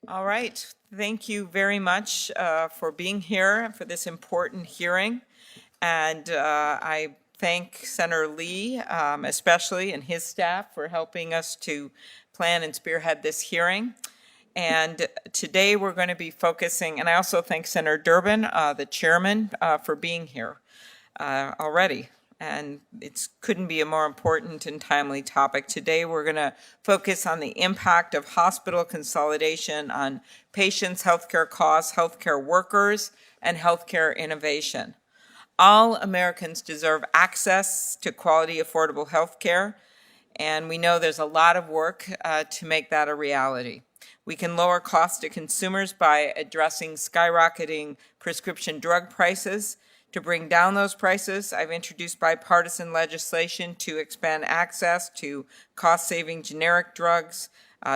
All right. Thank you very much for being here for this important hearing. And I thank Senator Lee, especially, and his staff for helping us to plan and spearhead this hearing. And today we're going to be focusing, and I also thank Senator Durbin, the chairman, for being here already. And it couldn't be a more important and timely topic. Today we're going to focus on the impact of hospital consolidation on patients, healthcare costs, healthcare workers, and healthcare innovation. All Americans deserve access to quality, affordable healthcare, and we know there's a lot of work to make that a reality. We can lower costs to consumers by addressing skyrocketing prescription drug prices. To bring down those prices, I've introduced bipartisan legislation to expand access to cost-saving generic drugs,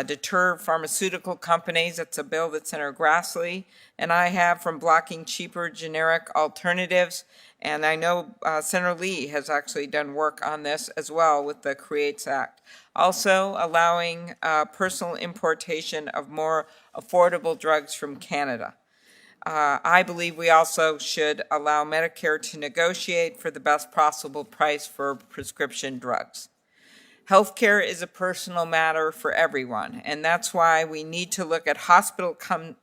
deter pharmaceutical companies. That's a bill that Senator Grassley and I have, from blocking cheaper generic alternatives. And I know Senator Lee has actually done work on this as well with the CREATES Act. Also allowing personal importation of more affordable drugs from Canada. I believe we also should allow Medicare to negotiate for the best possible price for prescription drugs. Healthcare is a personal matter for everyone, and that's why we need to look at hospital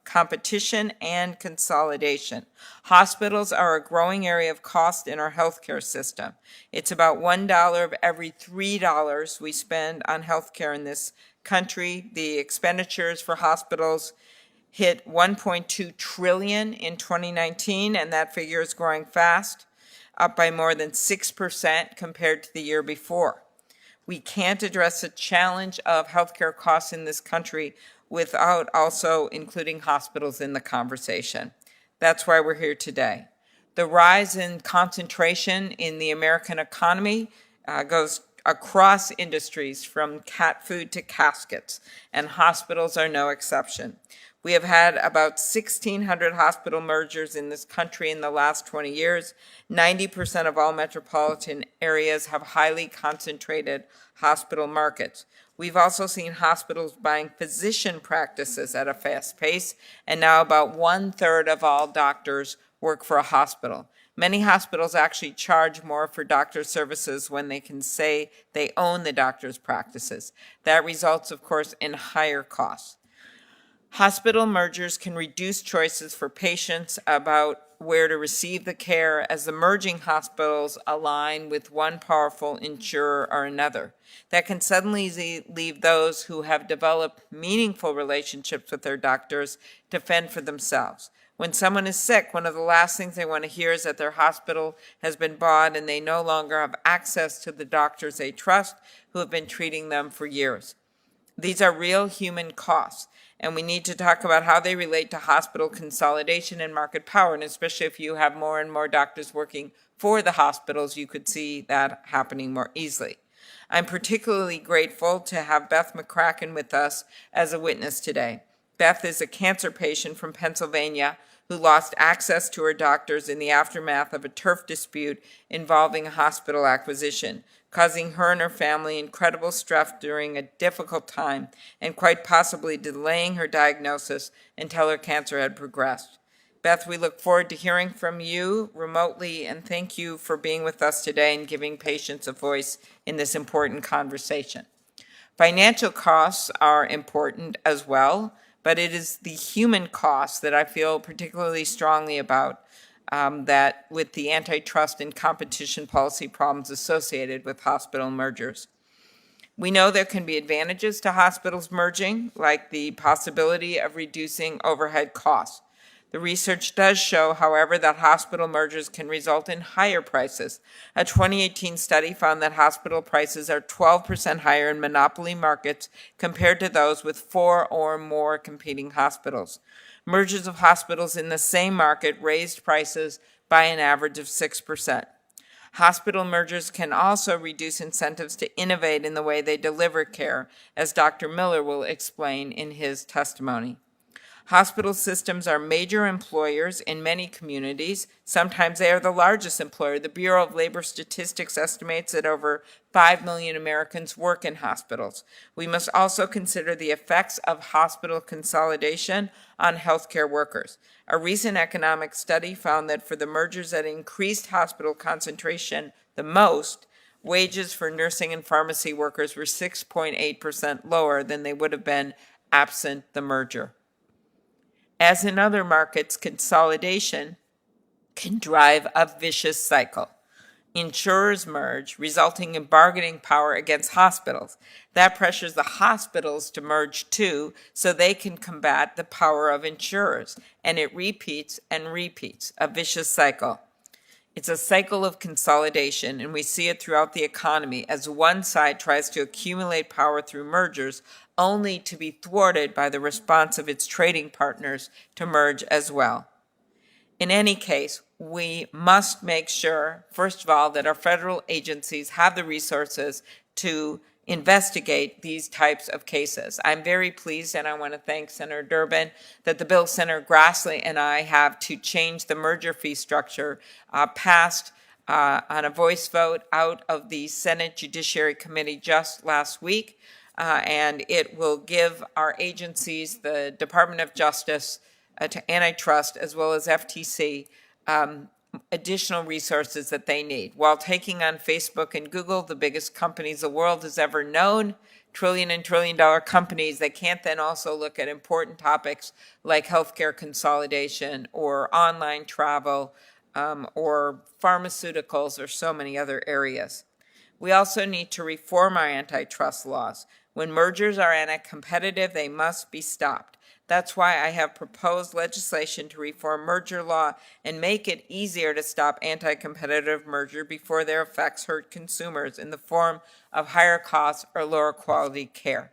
competition and consolidation. Hospitals are a growing area of cost in our healthcare system. It's about $1 of every $3 we spend on healthcare in this country. The expenditures for hospitals hit $1.2 trillion in 2019, and that figure is growing fast, up by more than 6% compared to the year before. We can't address the challenge of healthcare costs in this country without also including hospitals in the conversation. That's why we're here today. The rise in concentration in the American economy goes across industries, from cat food to caskets, and hospitals are no exception. We have had about 1,600 hospital mergers in this country in the last 20 years. 90% of all metropolitan areas have highly concentrated hospital markets. We've also seen hospitals buying physician practices at a fast pace, and now about 1/3 of all doctors work for a hospital. Many hospitals actually charge more for doctor services when they can say they own the doctor's practices. That results, of course, in higher costs. Hospital mergers can reduce choices for patients about where to receive the care, as the merging hospitals align with one powerful insurer or another. That can suddenly leave those who have developed meaningful relationships with their doctors to fend for themselves. When someone is sick, one of the last things they want to hear is that their hospital has been bought and they no longer have access to the doctors they trust who have been treating them for years. These are real human costs, and we need to talk about how they relate to hospital consolidation and market power, and especially if you have more and more doctors working for the hospitals, you could see that happening more easily. I'm particularly grateful to have Beth McCracken with us as a witness today. Beth is a cancer patient from Pennsylvania who lost access to her doctors in the aftermath of a turf dispute involving a hospital acquisition, causing her and her family incredible stress during a difficult time and quite possibly delaying her diagnosis until her cancer had progressed. Beth, we look forward to hearing from you remotely, and thank you for being with us today and giving patients a voice in this important conversation. Financial costs are important as well, but it is the human costs that I feel particularly strongly about, that with the antitrust and competition policy problems associated with hospital mergers. We know there can be advantages to hospitals merging, like the possibility of reducing overhead costs. The research does show, however, that hospital mergers can result in higher prices. A 2018 study found that hospital prices are 12% higher in monopoly markets compared to those with 4 or more competing hospitals. Mergers of hospitals in the same market raised prices by an average of 6%. Hospital mergers can also reduce incentives to innovate in the way they deliver care, as Dr. Miller will explain in his testimony. Hospital systems are major employers in many communities. Sometimes they are the largest employer. The Bureau of Labor Statistics estimates that over 5 million Americans work in hospitals. We must also consider the effects of hospital consolidation on healthcare workers. A recent economic study found that for the mergers that increased hospital concentration the most, wages for nursing and pharmacy workers were 6.8% lower than they would have been absent the merger. As in other markets, consolidation can drive a vicious cycle. Insurers merge, resulting in bargaining power against hospitals. That pressures the hospitals to merge too, so they can combat the power of insurers. And it repeats and repeats, a vicious cycle. It's a cycle of consolidation, and we see it throughout the economy as one side tries to accumulate power through mergers, only to be thwarted by the response of its trading partners to merge as well. In any case, we must make sure, first of all, that our federal agencies have the resources to investigate these types of cases. I'm very pleased, and I want to thank Senator Durbin, that the bill Senator Grassley and I have to change the merger fee structure passed on a voice vote out of the Senate Judiciary Committee just last week, and it will give our agencies, the Department of Justice, to Antitrust, as well as FTC, additional resources that they need. While taking on Facebook and Google, the biggest companies the world has ever known, trillion and trillion dollar companies, they can't then also look at important topics like healthcare consolidation or online travel or pharmaceuticals or so many other areas. We also need to reform our antitrust laws. When mergers are anti-competitive, they must be stopped. That's why I have proposed legislation to reform merger law and make it easier to stop anti-competitive merger before their effects hurt consumers in the form of higher costs or lower quality care.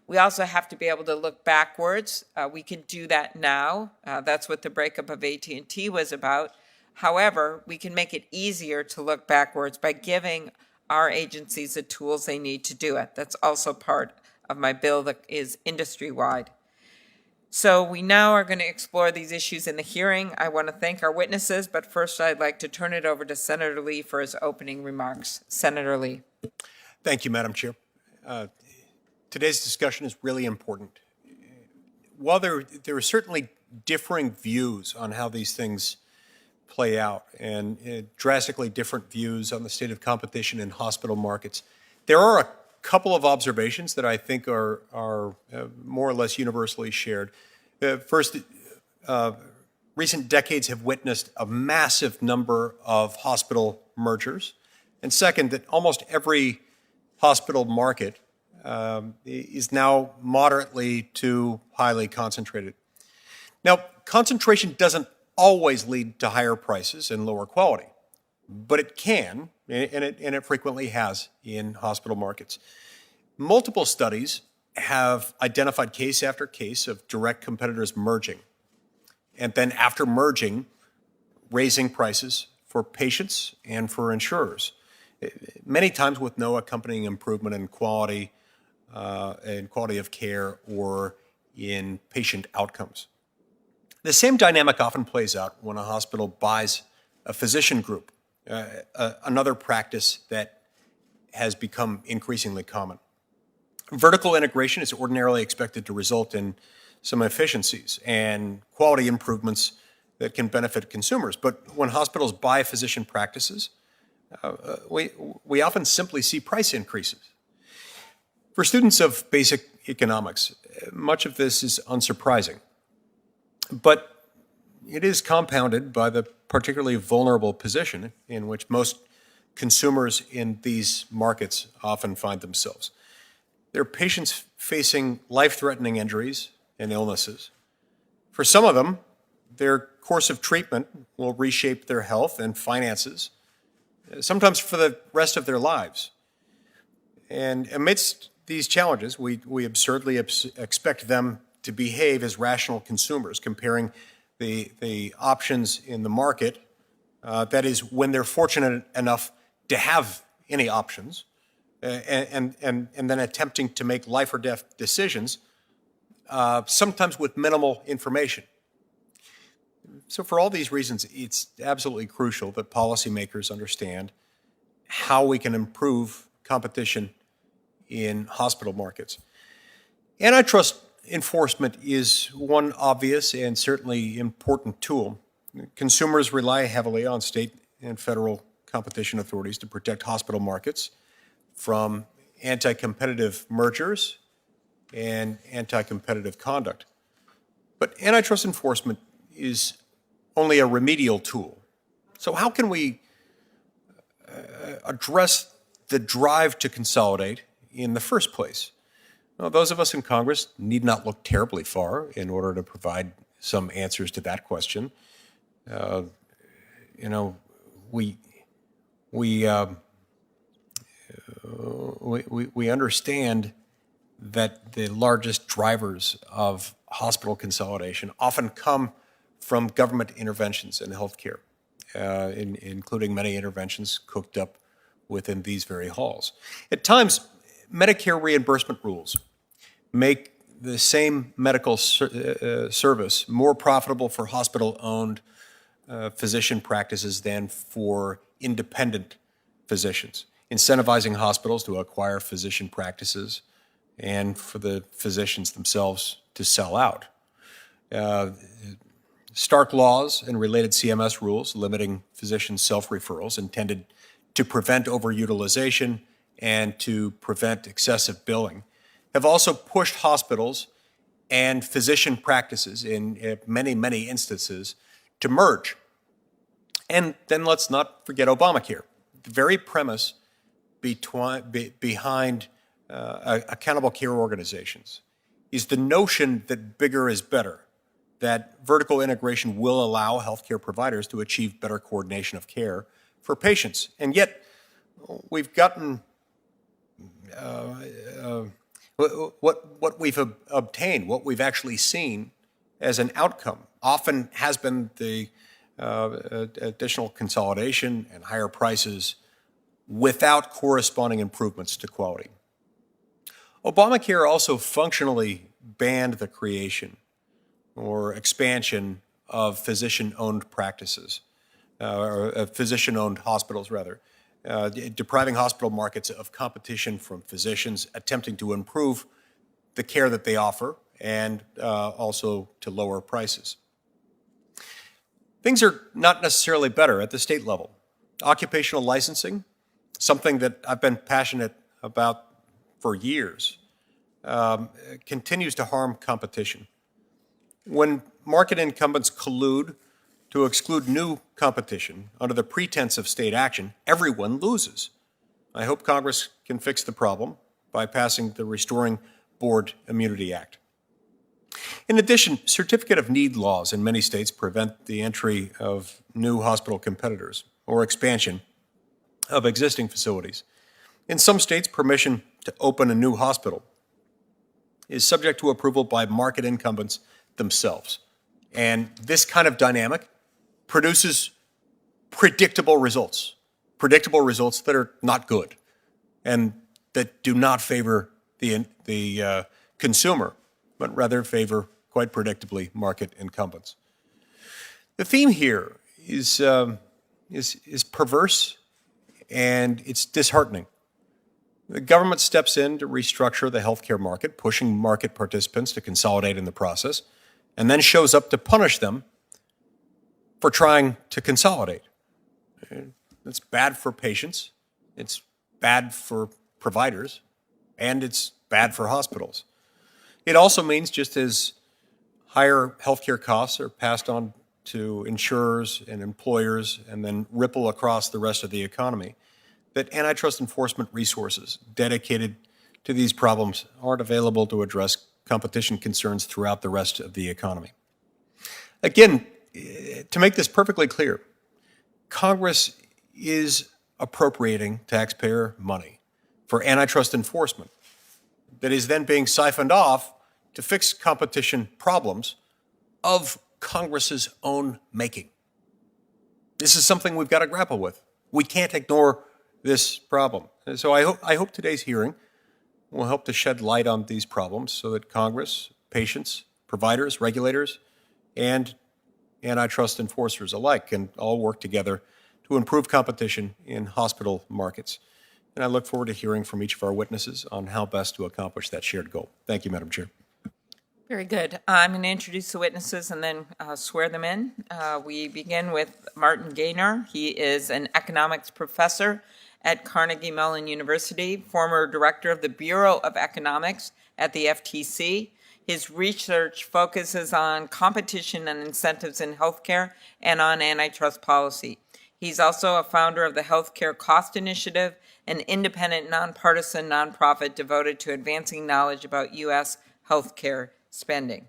We also have to be able to look backwards. We can do that now. That's what the breakup of AT&T was about. However, we can make it easier to look backwards by giving our agencies the tools they need to do it. That's also part of my bill that is industry-wide. So we now are going to explore these issues in the hearing. I want to thank our witnesses, but first I'd like to turn it over to Senator Lee for his opening remarks. Senator Lee. Thank you, Madam Chair. Today's discussion is really important. While there are certainly differing views on how these things play out and drastically different views on the state of competition in hospital markets, there are a couple of observations that I think are more or less universally shared. First, recent decades have witnessed a massive number of hospital mergers. And second, that almost every hospital market is now moderately to highly concentrated. Now, concentration doesn't always lead to higher prices and lower quality, but it can, and it frequently has in hospital markets. Multiple studies have identified case after case of direct competitors merging, and then after merging, raising prices for patients and for insurers, many times with no accompanying improvement in quality of care or in patient outcomes. The same dynamic often plays out when a hospital buys a physician group, another practice that has become increasingly common. Vertical integration is ordinarily expected to result in some efficiencies and quality improvements that can benefit consumers. But when hospitals buy physician practices, we often simply see price increases. For students of basic economics, much of this is unsurprising. But it is compounded by the particularly vulnerable position in which most consumers in these markets often find themselves. They're patients facing life-threatening injuries and illnesses. For some of them, their course of treatment will reshape their health and finances, sometimes for the rest of their lives. And amidst these challenges, we absurdly expect them to behave as rational consumers, comparing the options in the market, that is, when they're fortunate enough to have any options, and then attempting to make life or death decisions sometimes with minimal information. So for all these reasons, it's absolutely crucial that policymakers understand how we can improve competition in hospital markets. Antitrust enforcement is one obvious and certainly important tool. Consumers rely heavily on state and federal competition authorities to protect hospital markets from anti-competitive mergers and anti-competitive conduct. But antitrust enforcement is only a remedial tool. So how can we address the drive to consolidate in the first place? Well, those of us in Congress need not look terribly far in order to provide some answers to that question. We understand that the largest drivers of hospital consolidation often come from government interventions in healthcare, including many interventions cooked up within these very halls. At times, Medicare reimbursement rules make the same medical service more profitable for hospital-owned physician practices than for independent physicians, incentivizing hospitals to acquire physician practices and for the physicians themselves to sell out. Stark laws and related CMS rules limiting physician self-referrals intended to prevent overutilization and to prevent excessive billing have also pushed hospitals and physician practices in many, many instances to merge. And then let's not forget Obamacare. The very premise behind accountable care organizations is the notion that bigger is better, that vertical integration will allow healthcare providers to achieve better coordination of care for patients. And yet, we've gotten what we've obtained, what we've actually seen as an outcome, often has been the additional consolidation and higher prices without corresponding improvements to quality. Obamacare also functionally banned the creation or expansion of physician-owned practices, or physician-owned hospitals, rather, depriving hospital markets of competition from physicians attempting to improve the care that they offer and also to lower prices. Things are not necessarily better at the state level. Occupational licensing, something that I've been passionate about for years, continues to harm competition. When market incumbents collude to exclude new competition under the pretense of state action, everyone loses. I hope Congress can fix the problem by passing the Restoring Board Immunity Act. In addition, certificate of need laws in many states prevent the entry of new hospital competitors or expansion of existing facilities. In some states, permission to open a new hospital is subject to approval by market incumbents themselves. And this kind of dynamic produces predictable results that are not good and that do not favor the consumer, but rather favor, quite predictably, market incumbents. The theme here is perverse and it's disheartening. The government steps in to restructure the healthcare market, pushing market participants to consolidate in the process, and then shows up to punish them for trying to consolidate. It's bad for patients, it's bad for providers, and it's bad for hospitals. It also means, just as higher healthcare costs are passed on to insurers and employers and then ripple across the rest of the economy, that antitrust enforcement resources dedicated to these problems aren't available to address competition concerns throughout the rest of the economy. Again, to make this perfectly clear, Congress is appropriating taxpayer money for antitrust enforcement that is then being siphoned off to fix competition problems of Congress's own making. This is something we've got to grapple with. We can't ignore this problem. And so I hope today's hearing will help to shed light on these problems so that Congress, patients, providers, regulators, and antitrust enforcers alike can all work together to improve competition in hospital markets. And I look forward to hearing from each of our witnesses on how best to accomplish that shared goal. Thank you, Madam Chair. Very good. I'm going to introduce the witnesses and then swear them in. We begin with Martin Gaynor. He is an economics professor at Carnegie Mellon University, former director of the Bureau of Economics at the FTC. His research focuses on competition and incentives in healthcare and on antitrust policy. He's also a founder of the Healthcare Cost Initiative, an independent, nonpartisan nonprofit devoted to advancing knowledge about U.S. healthcare spending.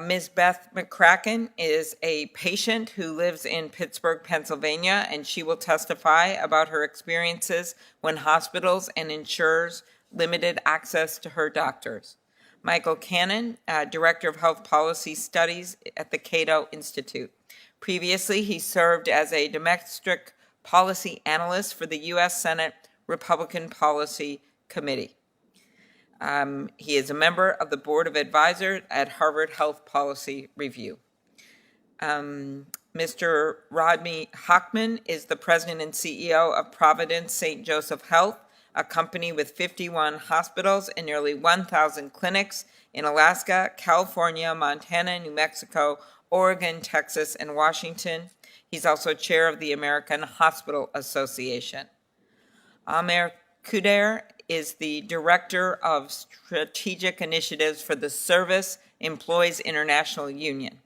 Ms. Beth McCracken is a patient who lives in Pittsburgh, Pennsylvania, and she will testify about her experiences when hospitals and insurers limited access to her doctors. Michael Cannon, Director of Health Policy Studies at the Cato Institute. Previously, he served as a domestic policy analyst for the U.S. Senate Republican Policy Committee. He is a member of the Board of Advisors at Harvard Health Policy Review. Mr. Rodney Hochman is the president and CEO of Providence St. Joseph Health, a company with 51 hospitals and nearly 1,000 clinics in Alaska, California, Montana, New Mexico, Oregon, Texas, and Washington. He's also chair of the American Hospital Association. Amer Kuder is the Director of Strategic Initiatives for the Service Employees International Union.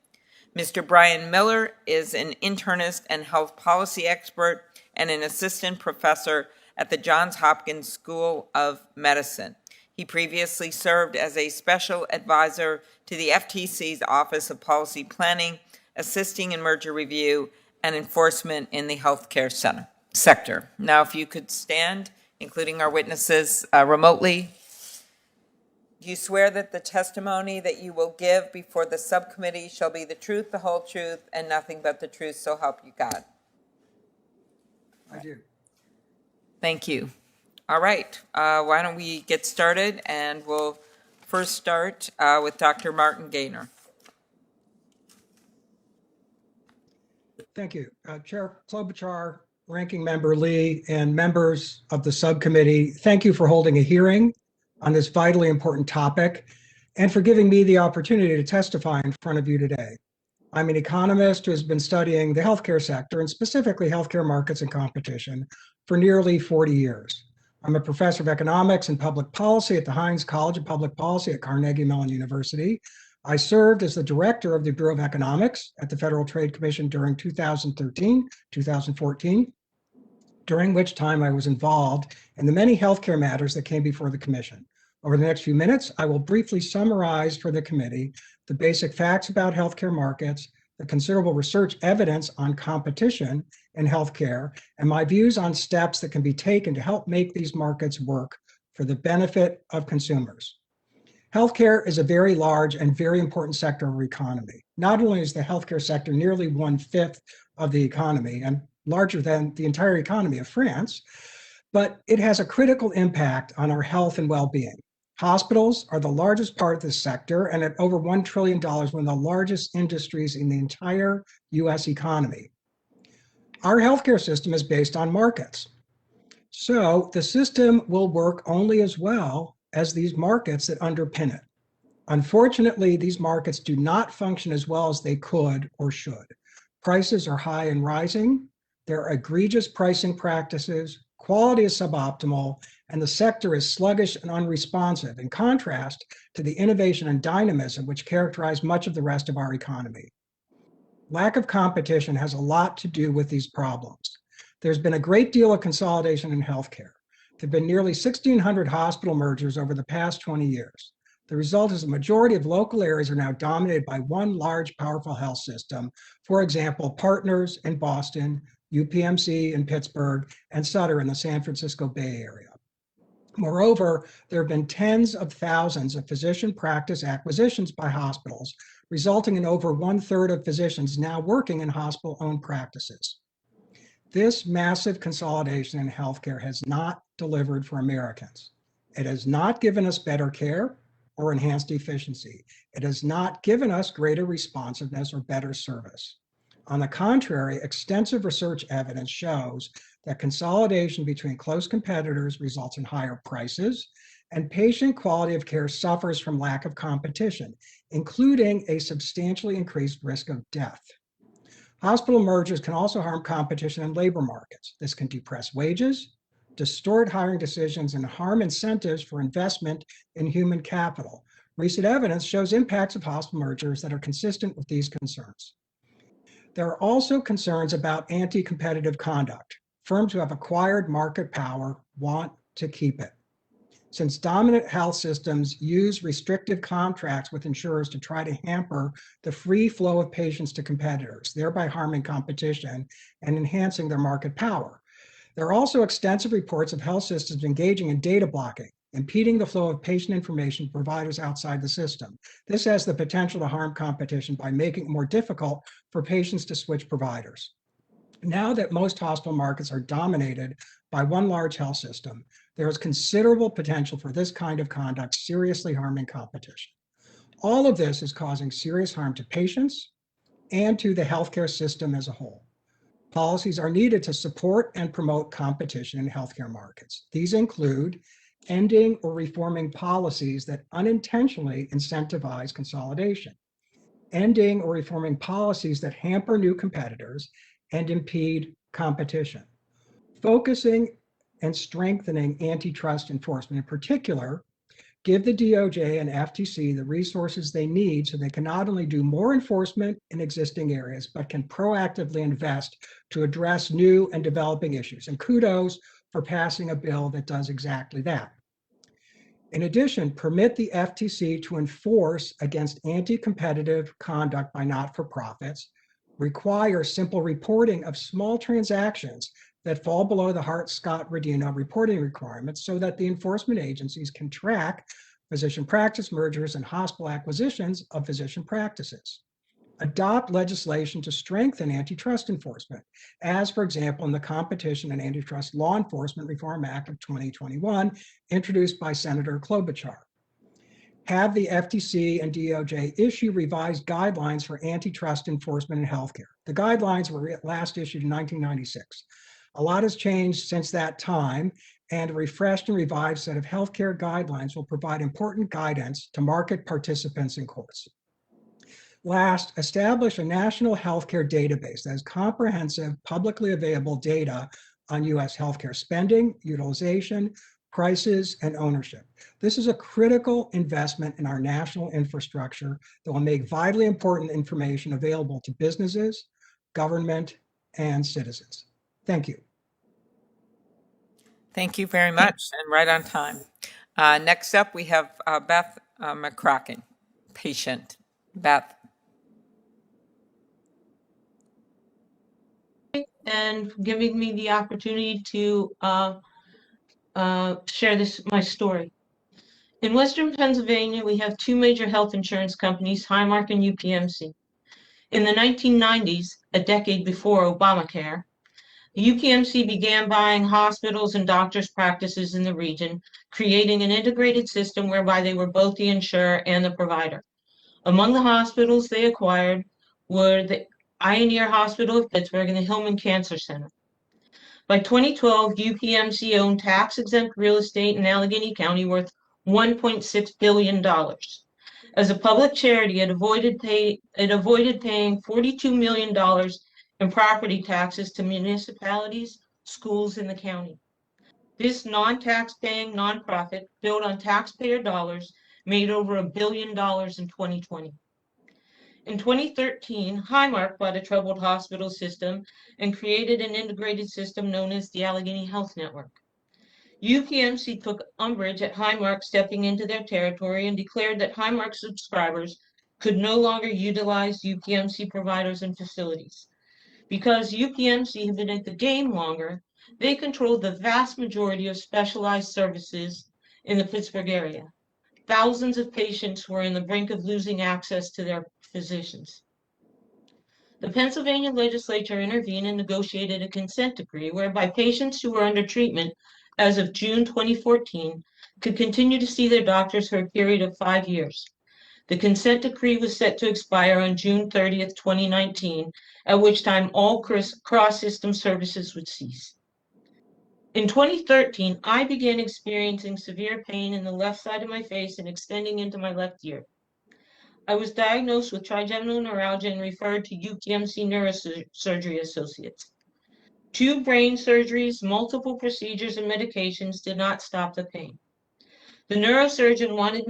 Mr. Brian Miller is an internist and health policy expert and an assistant professor at the Johns Hopkins School of Medicine. He previously served as a special advisor to the FTC's Office of Policy Planning, assisting in merger review and enforcement in the healthcare sector. Now, if you could stand, including our witnesses remotely. Do you swear that the testimony that you will give before the subcommittee shall be the truth, the whole truth, and nothing but the truth, so help you God? I do. Thank you. All right, why don't we get started, and we'll first start with Dr. Martin Gaynor. Thank you. Chair Klobuchar, Ranking Member Lee, and members of the subcommittee, thank you for holding a hearing on this vitally important topic and for giving me the opportunity to testify in front of you today. I'm an economist who has been studying the healthcare sector and specifically healthcare markets and competition for nearly 40 years. I'm a professor of economics and public policy at the Heinz College of Public Policy at Carnegie Mellon University. I served as the director of the Bureau of Economics at the Federal Trade Commission during 2013, 2014, during which time I was involved in the many healthcare matters that came before the commission. Over the next few minutes, I will briefly summarize for the committee the basic facts about healthcare markets, the considerable research evidence on competition in healthcare, and my views on steps that can be taken to help make these markets work for the benefit of consumers. Healthcare is a very large and very important sector of our economy. Not only is the healthcare sector nearly 1/5 of the economy and larger than the entire economy of France, but it has a critical impact on our health and well-being. Hospitals are the largest part of this sector, and at over $1 trillion, one of the largest industries in the entire US economy. Our healthcare system is based on markets. So the system will work only as well as these markets that underpin it. Unfortunately, these markets do not function as well as they could or should. Prices are high and rising. There are egregious pricing practices, quality is suboptimal, and the sector is sluggish and unresponsive, in contrast to the innovation and dynamism which characterize much of the rest of our economy. Lack of competition has a lot to do with these problems. There's been a great deal of consolidation in healthcare. There have been nearly 1,600 hospital mergers over the past 20 years. The result is the majority of local areas are now dominated by one large, powerful health system. For example, Partners in Boston, UPMC in Pittsburgh, and Sutter in the San Francisco Bay Area. Moreover, there have been tens of thousands of physician practice acquisitions by hospitals, resulting in over 1/3 of physicians now working in hospital-owned practices. This massive consolidation in healthcare has not delivered for Americans. It has not given us better care. or enhanced efficiency. It has not given us greater responsiveness or better service. On the contrary, extensive research evidence shows that consolidation between close competitors results in higher prices, and patient quality of care suffers from lack of competition, including a substantially increased risk of death. Hospital mergers can also harm competition in labor markets. This can depress wages, distort hiring decisions, and harm incentives for investment in human capital. Recent evidence shows impacts of hospital mergers that are consistent with these concerns. There are also concerns about anti-competitive conduct. Firms who have acquired market power want to keep it. Since dominant health systems use restrictive contracts with insurers to try to hamper the free flow of patients to competitors, thereby harming competition and enhancing their market power. There are also extensive reports of health systems engaging in data blocking, impeding the flow of patient information to providers outside the system. This has the potential to harm competition by making it more difficult for patients to switch providers. Now that most hospital markets are dominated by one large health system, there is considerable potential for this kind of conduct seriously harming competition. All of this is causing serious harm to patients and to the healthcare system as a whole. Policies are needed to support and promote competition in healthcare markets. These include ending or reforming policies that unintentionally incentivize consolidation, ending or reforming policies that hamper new competitors and impede competition, focusing and strengthening antitrust enforcement. In particular, give the DOJ and FTC the resources they need so they can not only do more enforcement in existing areas, but can proactively invest to address new and developing issues. And kudos for passing a bill that does exactly that. In addition, permit the FTC to enforce against anti-competitive conduct by not-for-profits, require simple reporting of small transactions that fall below the Hart-Scott-Rodino reporting requirements so that the enforcement agencies can track physician practice mergers and hospital acquisitions of physician practices. Adopt legislation to strengthen antitrust enforcement, as, for example, in the Competition and Antitrust Law Enforcement Reform Act of 2021, introduced by Senator Klobuchar. Have the FTC and DOJ issue revised guidelines for antitrust enforcement in healthcare. The guidelines were last issued in 1996. A lot has changed since that time, and a refreshed and revised set of healthcare guidelines will provide important guidance to market participants in courts. Last, establish a national healthcare database that has comprehensive, publicly available data on U.S. healthcare spending, utilization, prices, and ownership. This is a critical investment in our national infrastructure that will make vitally important information available to businesses, government, and citizens. Thank you. Thank you very much, and right on time. Next up, we have Beth McCracken, patient. Beth. And giving me the opportunity to share my story. In Western Pennsylvania, we have two major health insurance companies, Highmark and UPMC. In the 1990s, a decade before Obamacare, UPMC began buying hospitals and doctors' practices in the region, creating an integrated system whereby they were both the insurer and the provider. Among the hospitals they acquired were the Ioneer Hospital of Pittsburgh and the Hillman Cancer Center. By 2012, UPMC owned tax-exempt real estate in Allegheny County worth $1.6 billion. As a public charity, it avoided paying $42 million in property taxes to municipalities, schools in the county. This non-tax-paying nonprofit, built on taxpayer dollars, made over $1 billion in 2020. In 2013, Highmark bought a troubled hospital system and created an integrated system known as the Allegheny Health Network. UPMC took umbrage at Highmark stepping into their territory and declared that Highmark subscribers could no longer utilize UPMC providers and facilities. Because UPMC had been at the game longer, they controlled the vast majority of specialized services in the Pittsburgh area. Thousands of patients were on the brink of losing access to their physicians. The Pennsylvania legislature intervened and negotiated a consent decree whereby patients who were under treatment as of June 2014, could continue to see their doctors for a period of 5 years. The consent decree was set to expire on June 30th, 2019, at which time all cross-system services would cease. In 2013, I began experiencing severe pain in the left side of my face and extending into my left ear. I was diagnosed with trigeminal neuralgia and referred to UPMC Neurosurgery Associates. 2 brain surgeries, multiple procedures, and medications did not stop the pain. The neurosurgeon wanted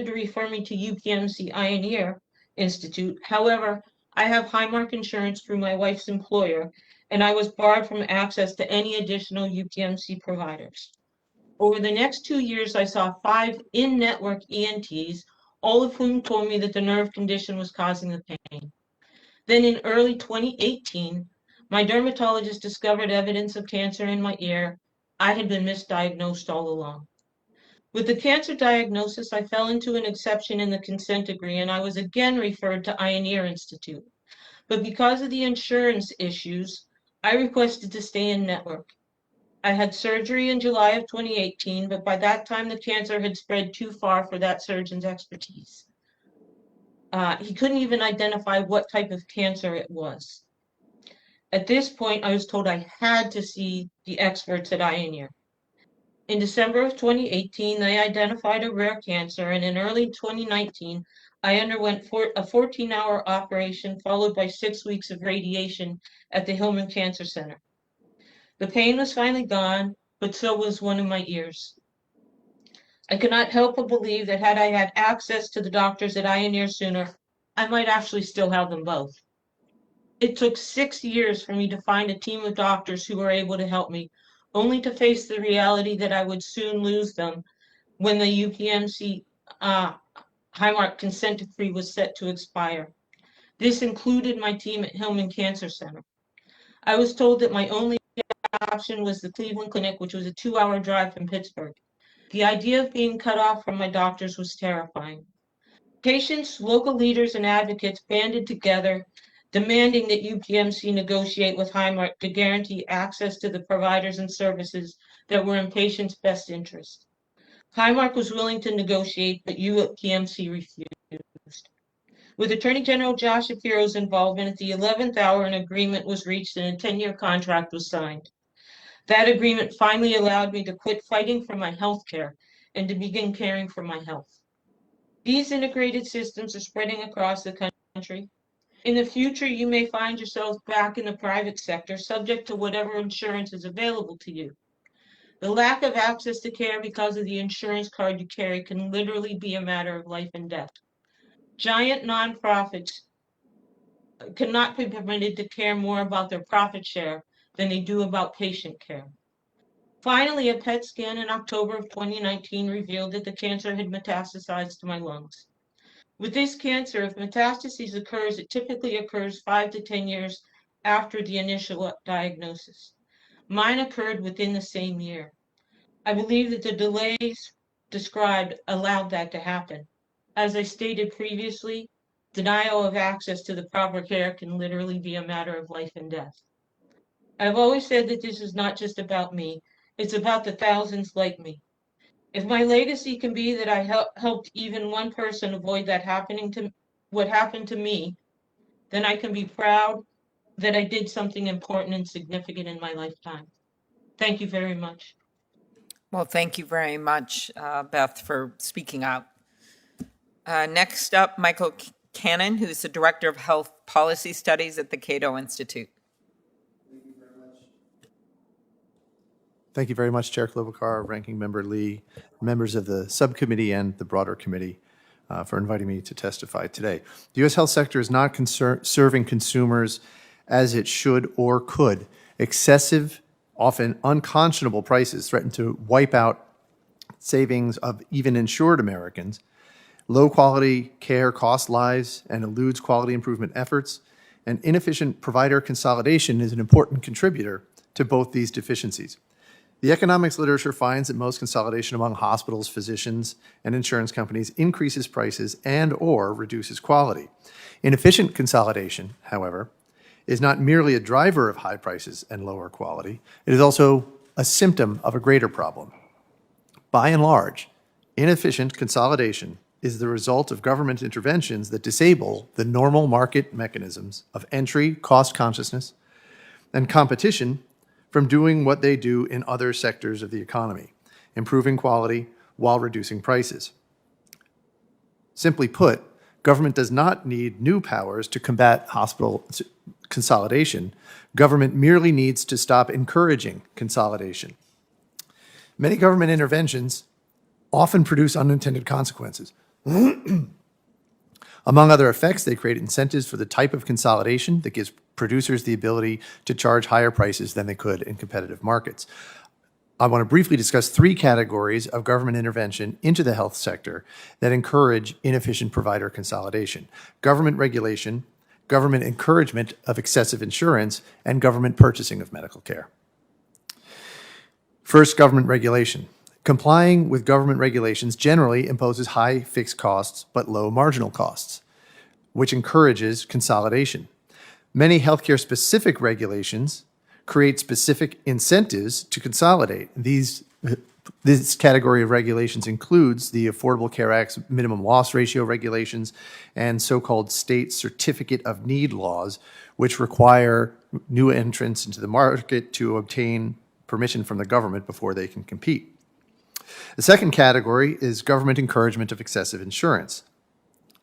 to refer me to UPMC Eye and Ear Institute. However, I have Highmark insurance through my wife's employer, and I was barred from access to any additional UPMC providers. Over the next 2 years, I saw 5 in-network ENTs, all of whom told me that the nerve condition was causing the pain. Then in early 2018, my dermatologist discovered evidence of cancer in my ear. I had been misdiagnosed all along. With the cancer diagnosis, I fell into an exception in the consent decree, and I was again referred to Eye and Ear Institute. But because of the insurance issues, I requested to stay in network. I had surgery in July of 2018, but by that time the cancer had spread too far for that surgeon's expertise. He couldn't even identify what type of cancer it was. At this point, I was told I had to see the experts at Eye and Ear. In December of 2018, they identified a rare cancer, and in early 2019, I underwent a 14-hour operation followed by 6 weeks of radiation at the Hillman Cancer Center. The pain was finally gone, but so was one of my ears. I could not help but believe that had I had access to the doctors at Eye and Ear sooner, I might actually still have them both. It took 6 years for me to find a team of doctors who were able to help me, only to face the reality that I would soon lose them when the UPMC Highmark consent decree was set to expire. This included my team at Hillman Cancer Center. I was told that my only option was the Cleveland Clinic, which was a 2-hour drive from Pittsburgh. The idea of being cut off from my doctors was terrifying. Patients, local leaders, and advocates banded together, demanding that UPMC negotiate with Highmark to guarantee access to the providers and services that were in patients' best interest. Highmark was willing to negotiate, but UPMC refused. With Attorney General Josh Shapiro's involvement, at the 11th hour, an agreement was reached and a 10-year contract was signed. That agreement finally allowed me to quit fighting for my health care and to begin caring for my health. These integrated systems are spreading across the country. In the future, you may find yourselves back in the private sector, subject to whatever insurance is available to you. The lack of access to care because of the insurance card you carry can literally be a matter of life and death. Giant nonprofits cannot be permitted to care more about their profit share than they do about patient care. Finally, a PET scan in October of 2019 revealed that the cancer had metastasized to my lungs. With this cancer, if metastasis occurs, it typically occurs 5 to 10 years after the initial diagnosis. Mine occurred within the same year. I believe that the delays described allowed that to happen. As I stated previously, denial of access to the proper care can literally be a matter of life and death. I've always said that this is not just about me, it's about the thousands like me. If my legacy can be that I helped even one person avoid that what happened to me, then I can be proud that I did something important and significant in my lifetime. Thank you very much. Well, thank you very much, Beth, for speaking out. Next up, Michael Cannon, who's the Director of Health Policy Studies at the Cato Institute. Thank you very much, Chair Klobuchar, Ranking Member Lee, members of the subcommittee and the broader committee for inviting me to testify today. The U.S. health sector is not serving consumers as it should or could. Excessive, often unconscionable prices threaten to wipe out savings of even insured Americans. Low quality care costs lives and eludes quality improvement efforts, and inefficient provider consolidation is an important contributor to both these deficiencies. The economics literature finds that most consolidation among hospitals, physicians, and insurance companies increases prices and/or reduces quality. Inefficient consolidation, however, is not merely a driver of high prices and lower quality. It is also a symptom of a greater problem. By and large, inefficient consolidation is the result of government interventions that disable the normal market mechanisms of entry, cost consciousness, and competition from doing what they do in other sectors of the economy, improving quality while reducing prices. Simply put, government does not need new powers to combat hospital consolidation. Government merely needs to stop encouraging consolidation. Many government interventions often produce unintended consequences. Among other effects, they create incentives for the type of consolidation that gives producers the ability to charge higher prices than they could in competitive markets. I want to briefly discuss three categories of government intervention into the health sector that encourage inefficient provider consolidation: government regulation, government encouragement of excessive insurance, and government purchasing of medical care. First, government regulation. Complying with government regulations generally imposes high fixed costs but low marginal costs, which encourages consolidation. Many healthcare-specific regulations create specific incentives to consolidate. This category of regulations includes the Affordable Care Act's minimum loss ratio regulations and so-called state certificate of need laws, which require new entrants into the market to obtain permission from the government before they can compete. The second category is government encouragement of excessive insurance.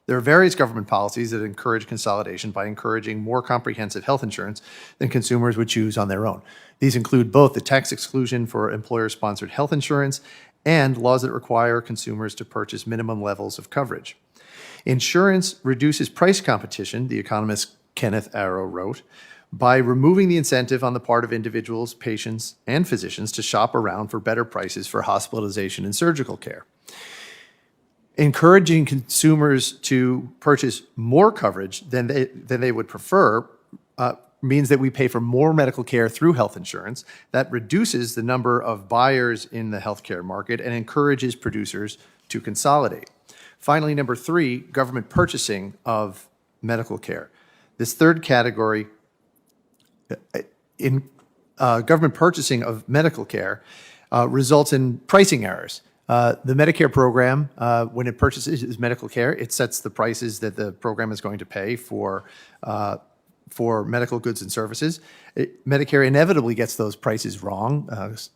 There are various government policies that encourage consolidation by encouraging more comprehensive health insurance than consumers would choose on their own. These include both the tax exclusion for employer-sponsored health insurance and laws that require consumers to purchase minimum levels of coverage. Insurance reduces price competition, the economist Kenneth Arrow wrote, by removing the incentive on the part of individuals, patients, and physicians to shop around for better prices for hospitalization and surgical care. Encouraging consumers to purchase more coverage than they would prefer means that we pay for more medical care through health insurance. That reduces the number of buyers in the healthcare market and encourages producers to consolidate. Finally, number three, government purchasing of medical care. This third category, in government purchasing of medical care, results in pricing errors. The Medicare program, when it purchases medical care, it sets the prices that the program is going to pay for medical goods and services. Medicare inevitably gets those prices wrong.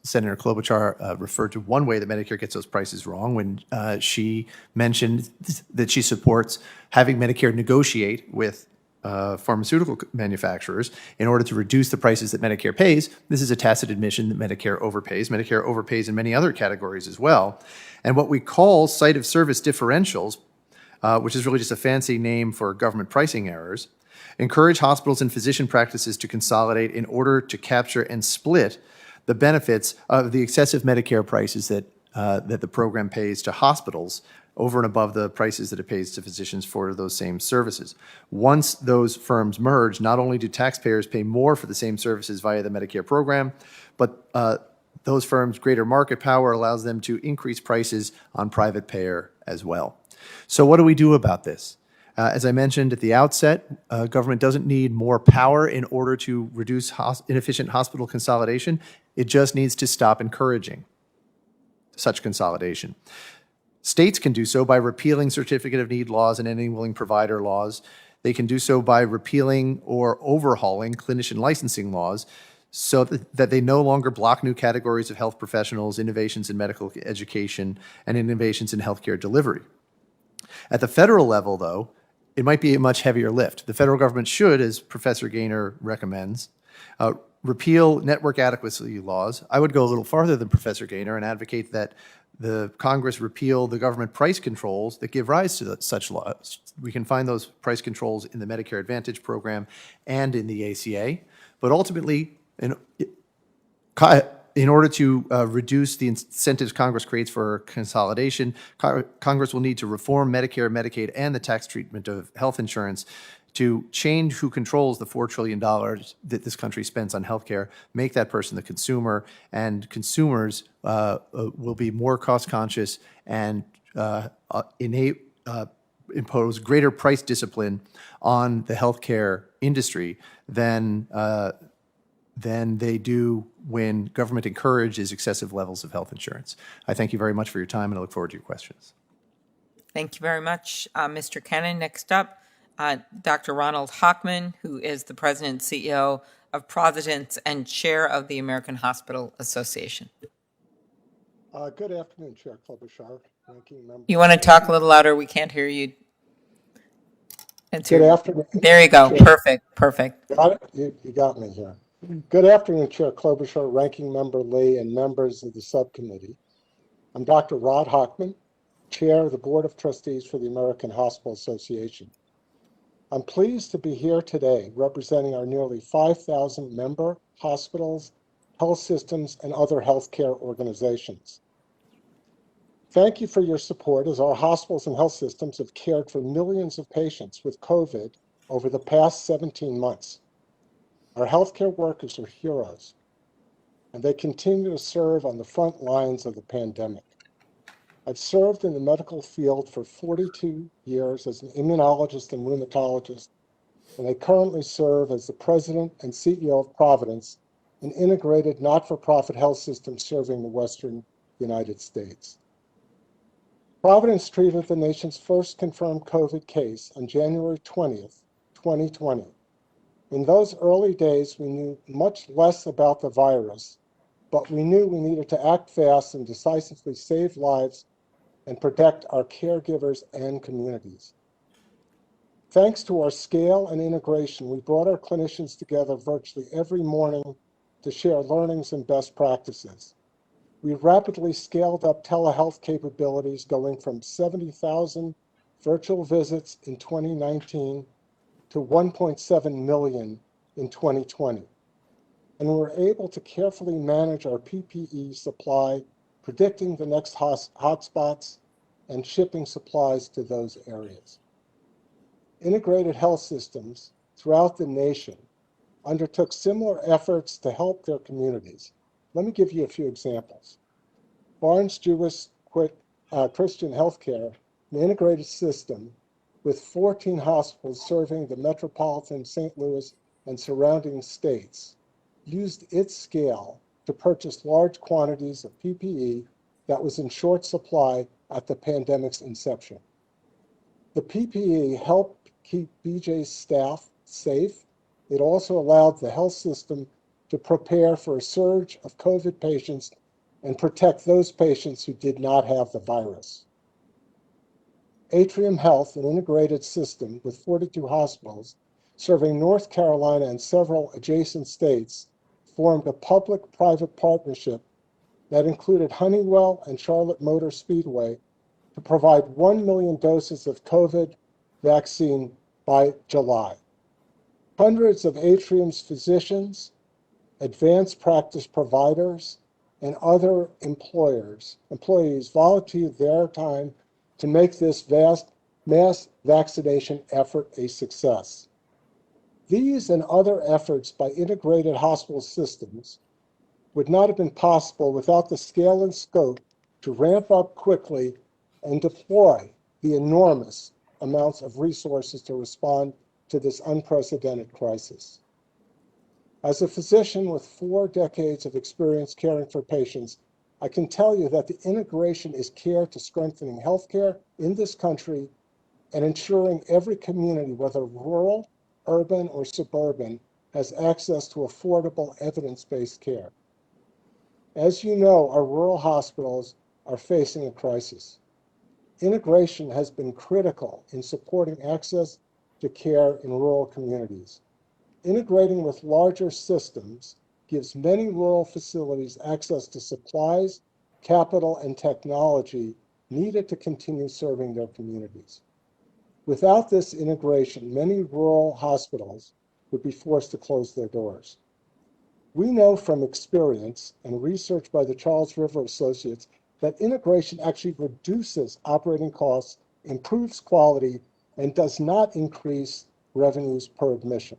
Senator Klobuchar referred to one way that Medicare gets those prices wrong when she mentioned that she supports having Medicare negotiate with pharmaceutical manufacturers in order to reduce the prices that Medicare pays. This is a tacit admission that Medicare overpays. Medicare overpays in many other categories as well. And what we call site of service differentials, which is really just a fancy name for government pricing errors, encourage hospitals and physician practices to consolidate in order to capture and split the benefits of the excessive Medicare prices that the program pays to hospitals over and above the prices that it pays to physicians for those same services. Once those firms merge, not only do taxpayers pay more for the same services via the Medicare program, but those firms' greater market power allows them to increase prices on private payer as well. So what do we do about this? As I mentioned at the outset, government doesn't need more power in order to reduce inefficient hospital consolidation. It just needs to stop encouraging such consolidation. States can do so by repealing certificate of need laws and ending willing provider laws. They can do so by repealing or overhauling clinician licensing laws so that they no longer block new categories of health professionals, innovations in medical education, and innovations in healthcare delivery. At the federal level, though, it might be a much heavier lift. The federal government should, as Professor Gaynor recommends, repeal network adequacy laws. I would go a little farther than Professor Gaynor and advocate that the Congress repeal the government price controls that give rise to such laws. We can find those price controls in the Medicare Advantage program and in the ACA. But ultimately, in order to reduce the incentives Congress creates for consolidation, Congress will need to reform Medicare, Medicaid, and the tax treatment of health insurance to change who controls the $4 trillion that this country spends on healthcare, make that person the consumer, and consumers will be more cost conscious and impose greater price discipline on the healthcare industry than than they do when government encourages excessive levels of health insurance. I thank you very much for your time, and I look forward to your questions. Thank you very much, Mr. Kennan. Next up, Dr. Ronald Hochman, who is the President and CEO of Providence and Chair of the American Hospital Association. Good afternoon, Chair Klobuchar, Ranking Member. You want to talk a little louder? We can't hear you. Good afternoon. There you go. Chair. Perfect. Got it? You got me here. Good afternoon, Chair Klobuchar, Ranking Member Lee, and members of the subcommittee. I'm Dr. Rod Hochman, Chair of the Board of Trustees for the American Hospital Association. I'm pleased to be here today representing our nearly 5,000 member hospitals, health systems, and other healthcare organizations. Thank you for your support as our hospitals and health systems have cared for millions of patients with COVID over the past 17 months. Our healthcare workers are heroes, and they continue to serve on the front lines of the pandemic. I've served in the medical field for 42 years as an immunologist and rheumatologist, and I currently serve as the president and CEO of Providence, an integrated not-for-profit health system serving the Western United States. Providence treated the nation's first confirmed COVID case on January 20th, 2020. In those early days, we knew much less about the virus, but we knew we needed to act fast and decisively save lives and protect our caregivers and communities. Thanks to our scale and integration, we brought our clinicians together virtually every morning to share learnings and best practices. We rapidly scaled up telehealth capabilities, going from 70,000 virtual visits in 2019 to 1.7 million in 2020. And we were able to carefully manage our PPE supply, predicting the next hotspots and shipping supplies to those areas. Integrated health systems throughout the nation undertook similar efforts to help their communities. Let me give you a few examples. Barnes Jewish Christian Healthcare, an integrated system with 14 hospitals serving the metropolitan St. Louis and surrounding states, used its scale to purchase large quantities of PPE that was in short supply at the pandemic's inception. The PPE helped keep BJ's staff safe. It also allowed the health system to prepare for a surge of COVID patients and protect those patients who did not have the virus. Atrium Health, an integrated system with 42 hospitals serving North Carolina and several adjacent states, formed a public-private partnership that included Honeywell and Charlotte Motor Speedway to provide 1 million doses of COVID vaccine by July. Hundreds of Atrium's physicians, advanced practice providers, and other employees volunteered their time to make this vast mass vaccination effort a success. These and other efforts by integrated hospital systems would not have been possible without the scale and scope to ramp up quickly and deploy the enormous amounts of resources to respond to this unprecedented crisis. As a physician with 4 decades of experience caring for patients, I can tell you that the integration is key to strengthening healthcare in this country and ensuring every community, whether rural, urban, or suburban, has access to affordable, evidence-based care. As you know, our rural hospitals are facing a crisis. Integration has been critical in supporting access to care in rural communities. Integrating with larger systems gives many rural facilities access to supplies, capital, and technology needed to continue serving their communities. Without this integration, many rural hospitals would be forced to close their doors. We know from experience and research by the Charles River Associates that integration actually reduces operating costs, improves quality, and does not increase revenues per admission.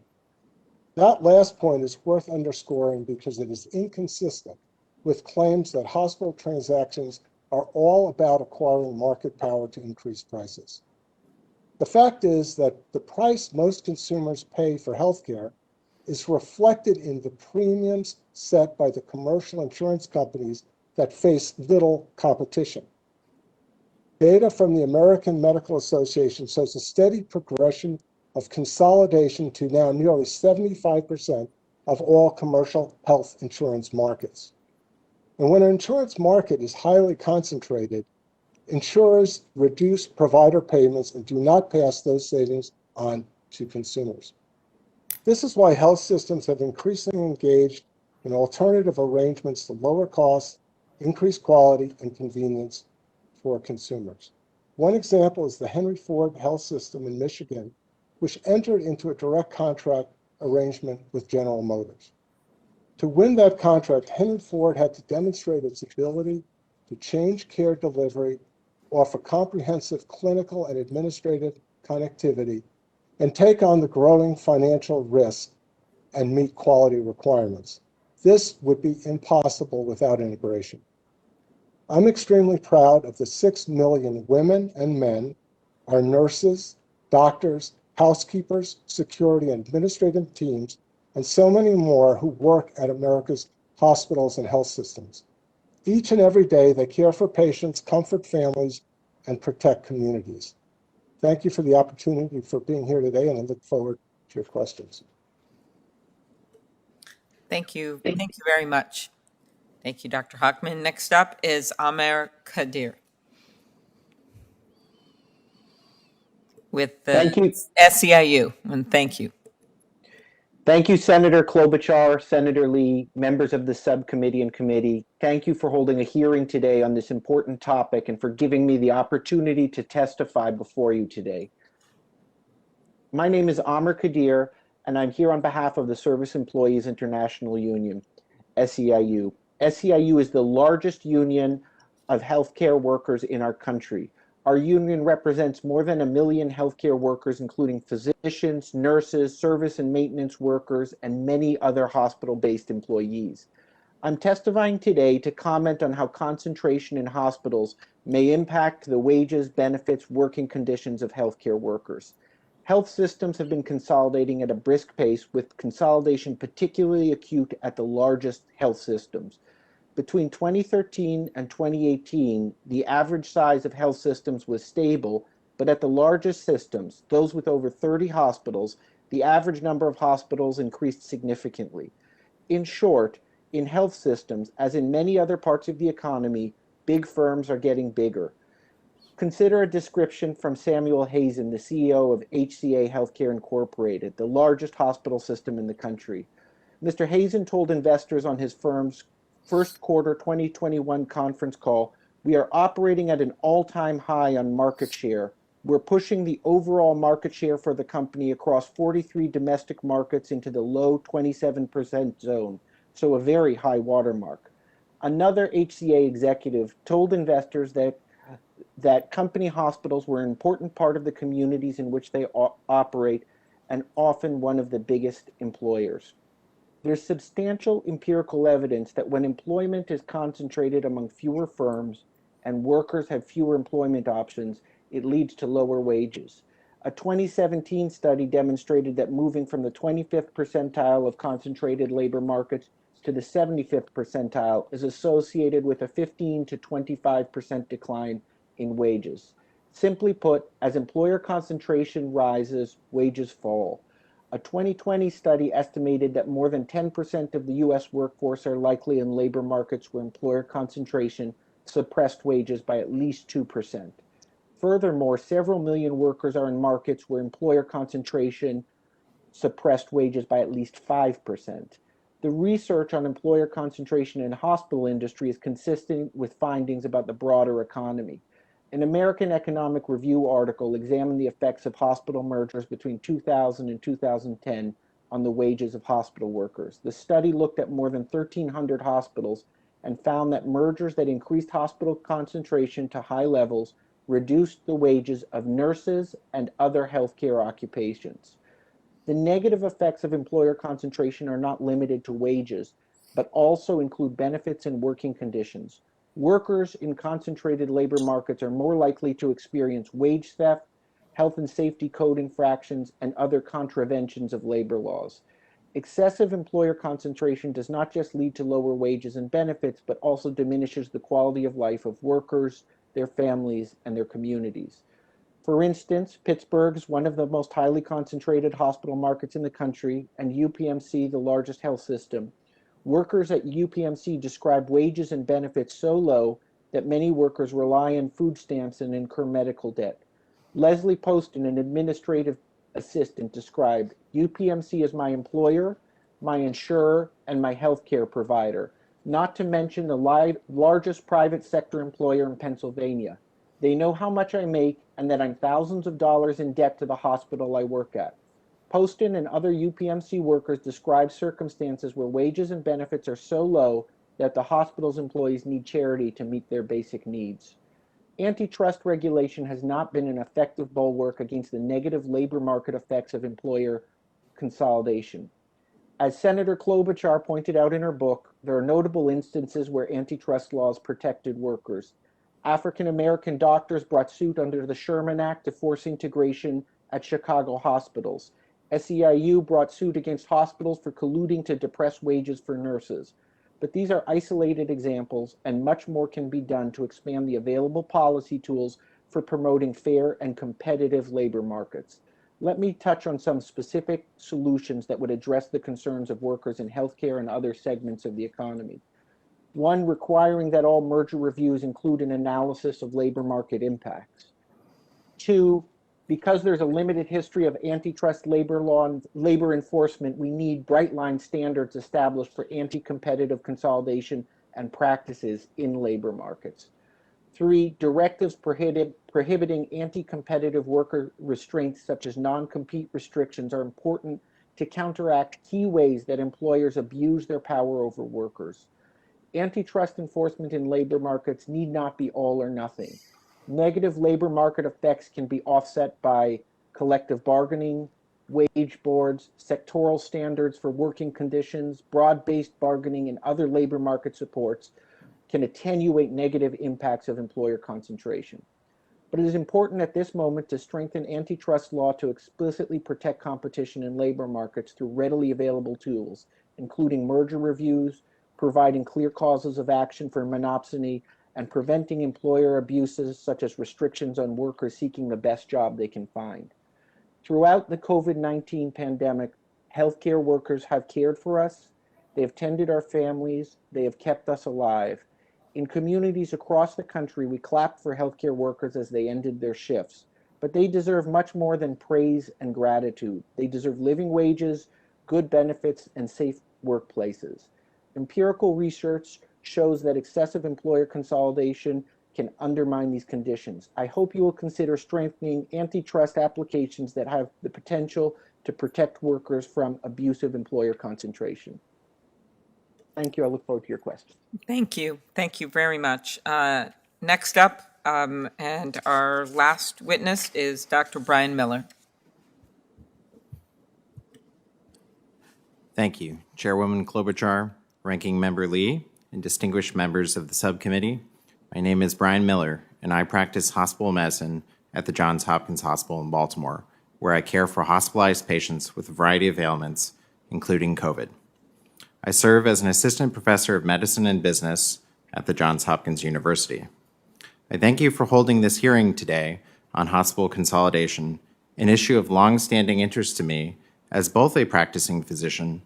That last point is worth underscoring because it is inconsistent with claims that hospital transactions are all about acquiring market power to increase prices. The fact is that the price most consumers pay for healthcare is reflected in the premiums set by the commercial insurance companies that face little competition. Data from the American Medical Association shows a steady progression of consolidation to now nearly 75% of all commercial health insurance markets. And when an insurance market is highly concentrated, insurers reduce provider payments and do not pass those savings on to consumers. This is why health systems have increasingly engaged in alternative arrangements to lower costs, increase quality, and convenience for consumers. One example is the Henry Ford Health System in Michigan, which entered into a direct contract arrangement with General Motors. To win that contract, Henry Ford had to demonstrate its ability to change care delivery, offer comprehensive clinical and administrative connectivity, and take on the growing financial risk and meet quality requirements. This would be impossible without integration. I'm extremely proud of the 6 million women and men, our nurses, doctors, housekeepers, security, and administrative teams, and so many more who work at America's hospitals and health systems. Each and every day, they care for patients, comfort families, and protect communities. Thank you for the opportunity for being here today, and I look forward to your questions. Thank you. Thank you very much. Thank you, Dr. Hockman. Next up is Amer Kadir with the Thank you. SEIU, and thank you. Thank you, Senator Klobuchar, Senator Lee, members of the subcommittee and committee. Thank you for holding a hearing today on this important topic and for giving me the opportunity to testify before you today. My name is Amer Kadir, and I'm here on behalf of the Service Employees International Union, SEIU. SEIU is the largest union of healthcare workers in our country. Our union represents more than 1 million healthcare workers, including physicians, nurses, service and maintenance workers, and many other hospital-based employees. I'm testifying today to comment on how concentration in hospitals may impact the wages, benefits, working conditions of healthcare workers. Health systems have been consolidating at a brisk pace, with consolidation particularly acute at the largest health systems. Between 2013 and 2018, the average size of health systems was stable, but at the largest systems, those with over 30 hospitals, the average number of hospitals increased significantly. In short, in health systems, as in many other parts of the economy, big firms are getting bigger. Consider a description from Samuel Hazen, the CEO of HCA Healthcare Incorporated, the largest hospital system in the country. Mr. Hazen told investors on his firm's first quarter 2021 conference call, "We are operating at an all-time high on market share. We're pushing the overall market share for the company across 43 domestic markets into the low 27% zone, so a very high watermark." Another HCA executive told investors that company hospitals were an important part of the communities in which they operate and often one of the biggest employers. There's substantial empirical evidence that when employment is concentrated among fewer firms and workers have fewer employment options, it leads to lower wages. A 2017 study demonstrated that moving from the 25th percentile of concentrated labor markets to the 75th percentile is associated with a 15 to 25% decline in wages. Simply put, as employer concentration rises, wages fall. A 2020 study estimated that more than 10% of the U.S. workforce are likely in labor markets where employer concentration suppressed wages by at least 2%. Furthermore, several million workers are in markets where employer concentration suppressed wages by at least 5%. The research on employer concentration in the hospital industry is consistent with findings about the broader economy. An American Economic Review article examined the effects of hospital mergers between 2000 and 2010 on the wages of hospital workers. The study looked at more than 1,300 hospitals and found that mergers that increased hospital concentration to high levels reduced the wages of nurses and other healthcare occupations. The negative effects of employer concentration are not limited to wages, but also include benefits and working conditions. Workers in concentrated labor markets are more likely to experience wage theft, health and safety code infractions, and other contraventions of labor laws. Excessive employer concentration does not just lead to lower wages and benefits, but also diminishes the quality of life of workers, their families, and their communities. For instance, Pittsburgh is one of the most highly concentrated hospital markets in the country, and UPMC, the largest health system. Workers at UPMC describe wages and benefits so low that many workers rely on food stamps and incur medical debt. Leslie Poston, an administrative assistant, described, UPMC is my employer, my insurer, and my healthcare provider, not to mention the largest private sector employer in Pennsylvania. They know how much I make and that I'm thousands of dollars in debt to the hospital I work at. Poston and other UPMC workers describe circumstances where wages and benefits are so low that the hospital's employees need charity to meet their basic needs. Antitrust regulation has not been an effective bulwark against the negative labor market effects of employer consolidation. As Senator Klobuchar pointed out in her book, there are notable instances where antitrust laws protected workers. African American doctors brought suit under the Sherman Act to force integration at Chicago hospitals. SEIU brought suit against hospitals for colluding to depress wages for nurses. But these are isolated examples, and much more can be done to expand the available policy tools for promoting fair and competitive labor markets. Let me touch on some specific solutions that would address the concerns of workers in healthcare and other segments of the economy. One, requiring that all merger reviews include an analysis of labor market impacts. Two, because there's a limited history of antitrust labor law and labor enforcement, we need bright line standards established for anti-competitive consolidation and practices in labor markets. Three, directives prohibiting anti-competitive worker restraints such as non-compete restrictions are important to counteract key ways that employers abuse their power over workers. Antitrust enforcement in labor markets need not be all or nothing. Negative labor market effects can be offset by collective bargaining, wage boards, sectoral standards for working conditions, broad-based bargaining, and other labor market supports can attenuate negative impacts of employer concentration. But it is important at this moment to strengthen antitrust law to explicitly protect competition in labor markets through readily available tools, including merger reviews, providing clear causes of action for monopsony, and preventing employer abuses such as restrictions on workers seeking the best job they can find. Throughout the COVID-19 pandemic, healthcare workers have cared for us, they have tended our families, they have kept us alive. In communities across the country, we clapped for healthcare workers as they ended their shifts, but they deserve much more than praise and gratitude. They deserve living wages, good benefits, and safe workplaces. Empirical research shows that excessive employer consolidation can undermine these conditions. I hope you will consider strengthening antitrust applications that have the potential to protect workers from abusive employer concentration. Thank you. I look forward to your questions. Thank you. Thank you very much. Next up, and our last witness is Dr. Brian Miller. Thank you, Chairwoman Klobuchar, Ranking Member Lee, and distinguished members of the subcommittee. My name is Brian Miller, and I practice hospital medicine at the Johns Hopkins Hospital in Baltimore, where I care for hospitalized patients with a variety of ailments, including COVID. I serve as an assistant professor of medicine and business at the Johns Hopkins University. I thank you for holding this hearing today on hospital consolidation, an issue of long-standing interest to me as both a practicing physician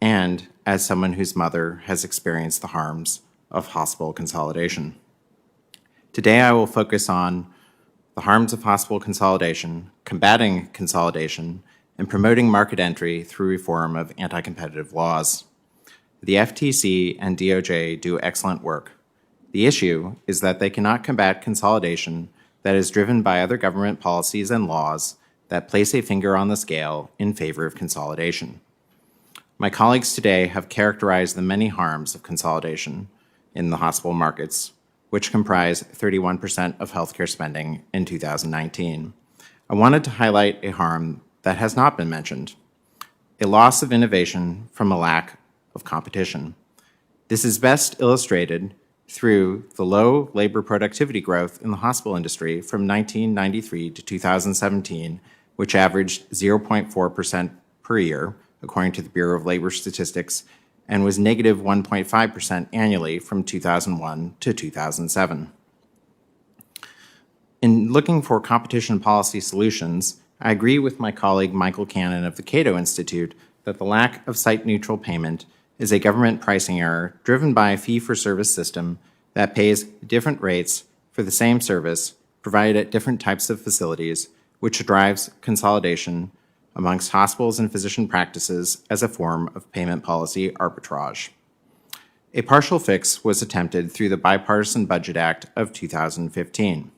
and as someone whose mother has experienced the harms of hospital consolidation. Today, I will focus on the harms of hospital consolidation, combating consolidation, and promoting market entry through reform of anti-competitive laws. The FTC and DOJ do excellent work. The issue is that they cannot combat consolidation that is driven by other government policies and laws that place a finger on the scale in favor of consolidation. My colleagues today have characterized the many harms of consolidation in the hospital markets, which comprise 31% of healthcare spending in 2019. I wanted to highlight a harm that has not been mentioned, a loss of innovation from a lack of competition. This is best illustrated through the low labor productivity growth in the hospital industry from 1993 to 2017, which averaged 0.4% per year, according to the Bureau of Labor Statistics, and was negative 1.5% annually from 2001 to 2007. In looking for competition policy solutions, I agree with my colleague Michael Cannon of the Cato Institute that the lack of site-neutral payment is a government pricing error driven by a fee-for-service system that pays different rates for the same service provided at different types of facilities, which drives consolidation amongst hospitals and physician practices as a form of payment policy arbitrage. A partial fix was attempted through the Bipartisan Budget Act of 2015.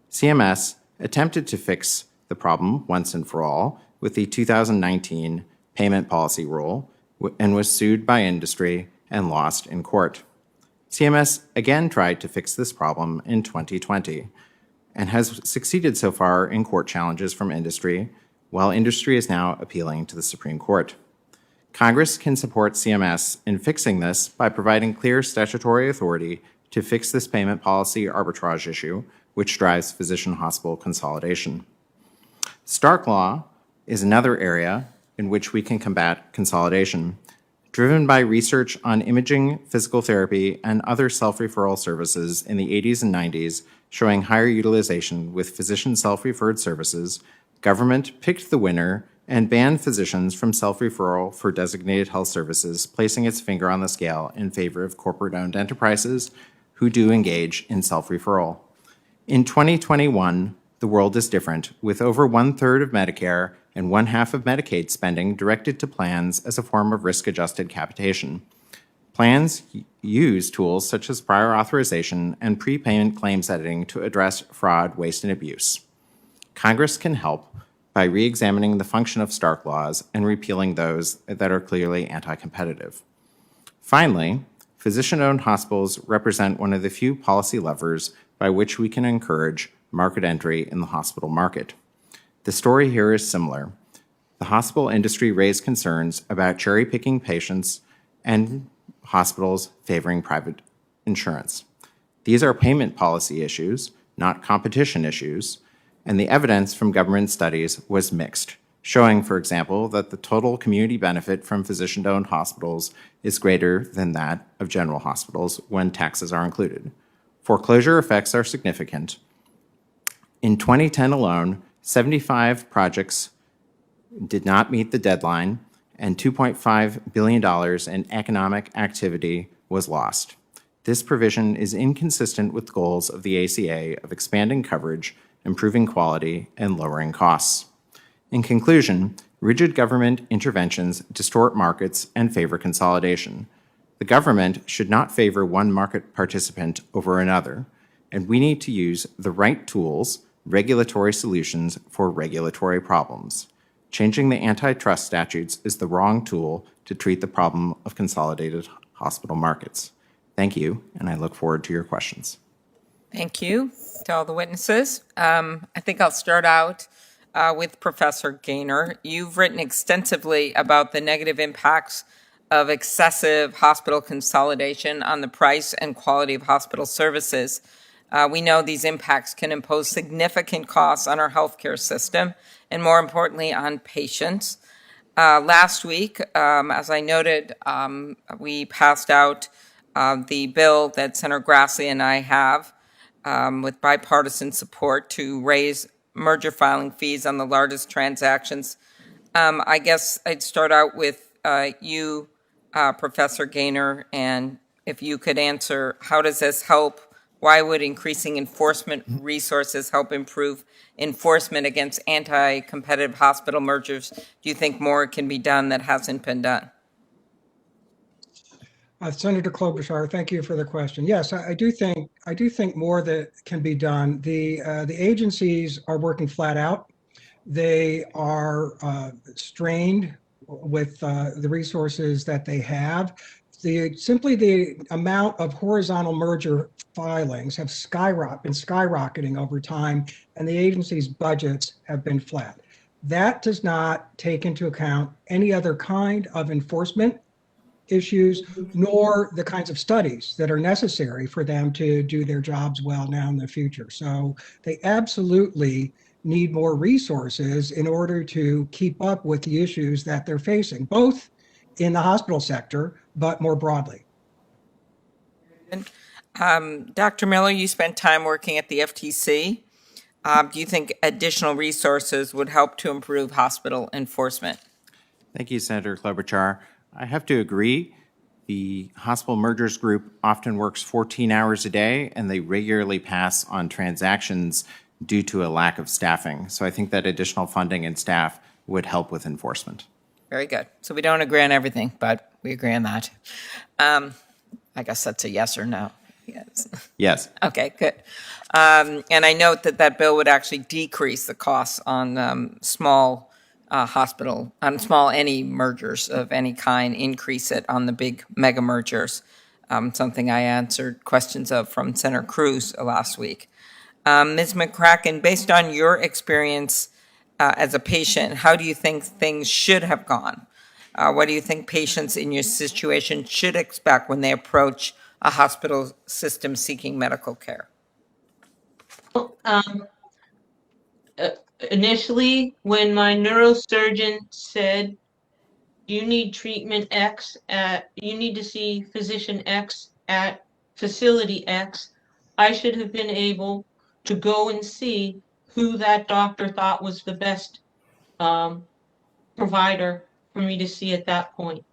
CMS attempted to fix the problem once and for all with the 2019 payment policy rule and was sued by industry and lost in court. CMS again tried to fix this problem in 2020 and has succeeded so far in court challenges from industry, while industry is now appealing to the Supreme Court. Congress can support CMS in fixing this by providing clear statutory authority to fix this payment policy arbitrage issue, which drives physician-hospital consolidation. Stark law is another area in which we can combat consolidation, driven by research on imaging, physical therapy, and other self-referral services in the 80s and 90s showing higher utilization with physician self-referred services. Government picked the winner and banned physicians from self-referral for designated health services, placing its finger on the scale in favor of corporate-owned enterprises who do engage in self-referral. In 2021, the world is different, with over 1/3 of Medicare and 1/2 of Medicaid spending directed to plans as a form of risk-adjusted capitation. Plans use tools such as prior authorization and prepayment claims editing to address fraud, waste, and abuse. Congress can help by re-examining the function of Stark laws and repealing those that are clearly anti-competitive. Finally, physician-owned hospitals represent one of the few policy levers by which we can encourage market entry in the hospital market. The story here is similar. The hospital industry raised concerns about cherry-picking patients and hospitals favoring private insurance. These are payment policy issues, not competition issues, and the evidence from government studies was mixed, showing, for example, that the total community benefit from physician-owned hospitals is greater than that of general hospitals when taxes are included. Foreclosure effects are significant. In 2010 alone, 75 projects did not meet the deadline, and $2.5 billion in economic activity was lost. This provision is inconsistent with goals of the ACA of expanding coverage, improving quality, and lowering costs. In conclusion, rigid government interventions distort markets and favor consolidation. The government should not favor one market participant over another, and we need to use the right tools, regulatory solutions for regulatory problems. Changing the antitrust statutes is the wrong tool to treat the problem of consolidated hospital markets. Thank you, and I look forward to your questions. Thank you to all the witnesses. I think I'll start out with Professor Gaynor. You've written extensively about the negative impacts of excessive hospital consolidation on the price and quality of hospital services. We know these impacts can impose significant costs on our healthcare system and, more importantly, on patients. Last week, as I noted, we passed out the bill that Senator Grassley and I have with bipartisan support to raise merger filing fees on the largest transactions. I guess I'd start out with you, Professor Gaynor, and if you could answer, how does this help? Why would increasing enforcement resources help improve enforcement against anti-competitive hospital mergers? Do you think more can be done that hasn't been done? Senator Klobuchar, thank you for the question. Yes, I do think more that can be done. The agencies are working flat out. They are strained with the resources that they have. Simply the amount of horizontal merger filings have been skyrocketing over time, and the agency's budgets have been flat. That does not take into account any other kind of enforcement issues, nor the kinds of studies that are necessary for them to do their jobs well now in the future. So they absolutely need more resources in order to keep up with the issues that they're facing, both in the hospital sector, but more broadly. Dr. Miller, you spent time working at the FTC. Do you think additional resources would help to improve hospital enforcement? Thank you, Senator Klobuchar. I have to agree. The hospital mergers group often works 14 hours a day, and they regularly pass on transactions due to a lack of staffing. So I think that additional funding and staff would help with enforcement. Very good. So we don't agree on everything, but we agree on that. I guess that's a yes or no. Yes. Yes. Okay, good. And I note that that bill would actually decrease the costs on small any mergers of any kind, increase it on the big mega mergers, something I answered questions of from Senator Cruz last week. Ms. McCracken, based on your experience as a patient, how do you think things should have gone? What do you think patients in your situation should expect when they approach a hospital system seeking medical care? Initially, when my neurosurgeon said, you need treatment X you need to see physician X at facility X, I should have been able to go and see who that doctor thought was the best provider for me to see at that point.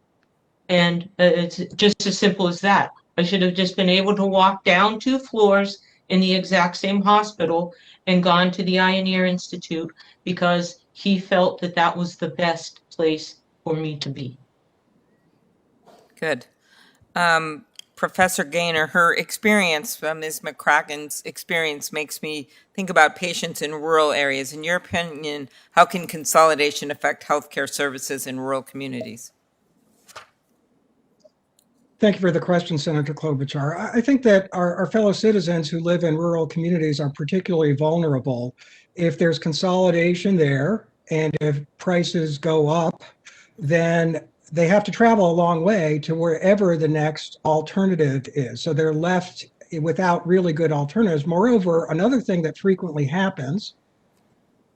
And it's just as simple as that. I should have just been able to walk down 2 floors in the exact same hospital and gone to the Eye and Ear Institute because he felt that that was the best place for me to be. Good. Professor Gaynor, her experience, Ms. McCracken's experience, makes me think about patients in rural areas. In your opinion, how can consolidation affect healthcare services in rural communities? Thank you for the question, Senator Klobuchar. I think that our fellow citizens who live in rural communities are particularly vulnerable. If there's consolidation there and if prices go up, then they have to travel a long way to wherever the next alternative is. So they're left without really good alternatives. Moreover, another thing that frequently happens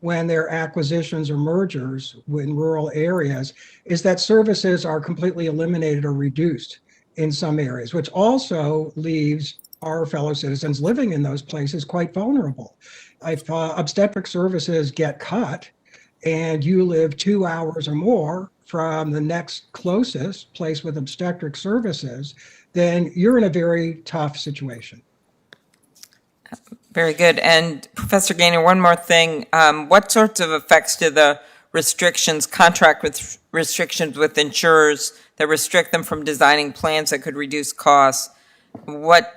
when there are acquisitions or mergers in rural areas is that services are completely eliminated or reduced in some areas, which also leaves our fellow citizens living in those places quite vulnerable. If obstetric services get cut and you live 2 hours or more from the next closest place with obstetric services, then you're in a very tough situation. Very good. And Professor Gaynor, one more thing. What sorts of effects do the contract with restrictions with insurers that restrict them from designing plans that could reduce costs? What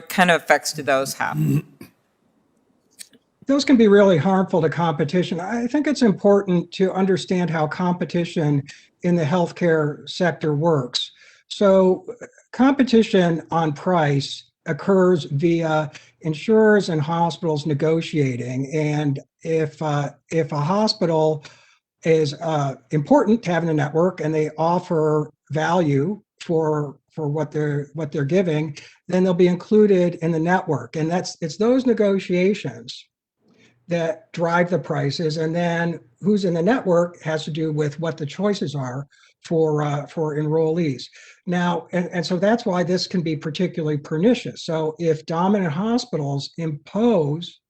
kind of effects do those have? Those can be really harmful to competition. I think it's important to understand how competition in the healthcare sector works. So competition on price occurs via insurers and hospitals negotiating. And if a hospital is important to have in a network and they offer value for what they're giving, then they'll be included in the network. And it's those negotiations that drive the prices, and then who's in the network has to do with what the choices are for enrollees. Now, and so that's why this can be particularly pernicious. So if dominant hospitals impose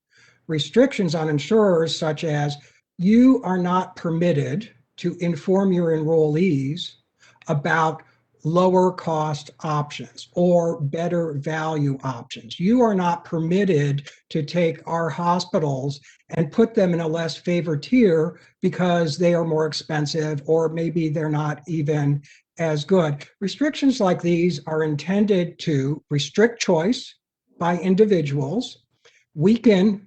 restrictions on insurers, such as you are not permitted to inform your enrollees about lower cost options or better value options. You are not permitted to take our hospitals and put them in a less favored tier because they are more expensive or maybe they're not even as good. Restrictions like these are intended to restrict choice by individuals, weaken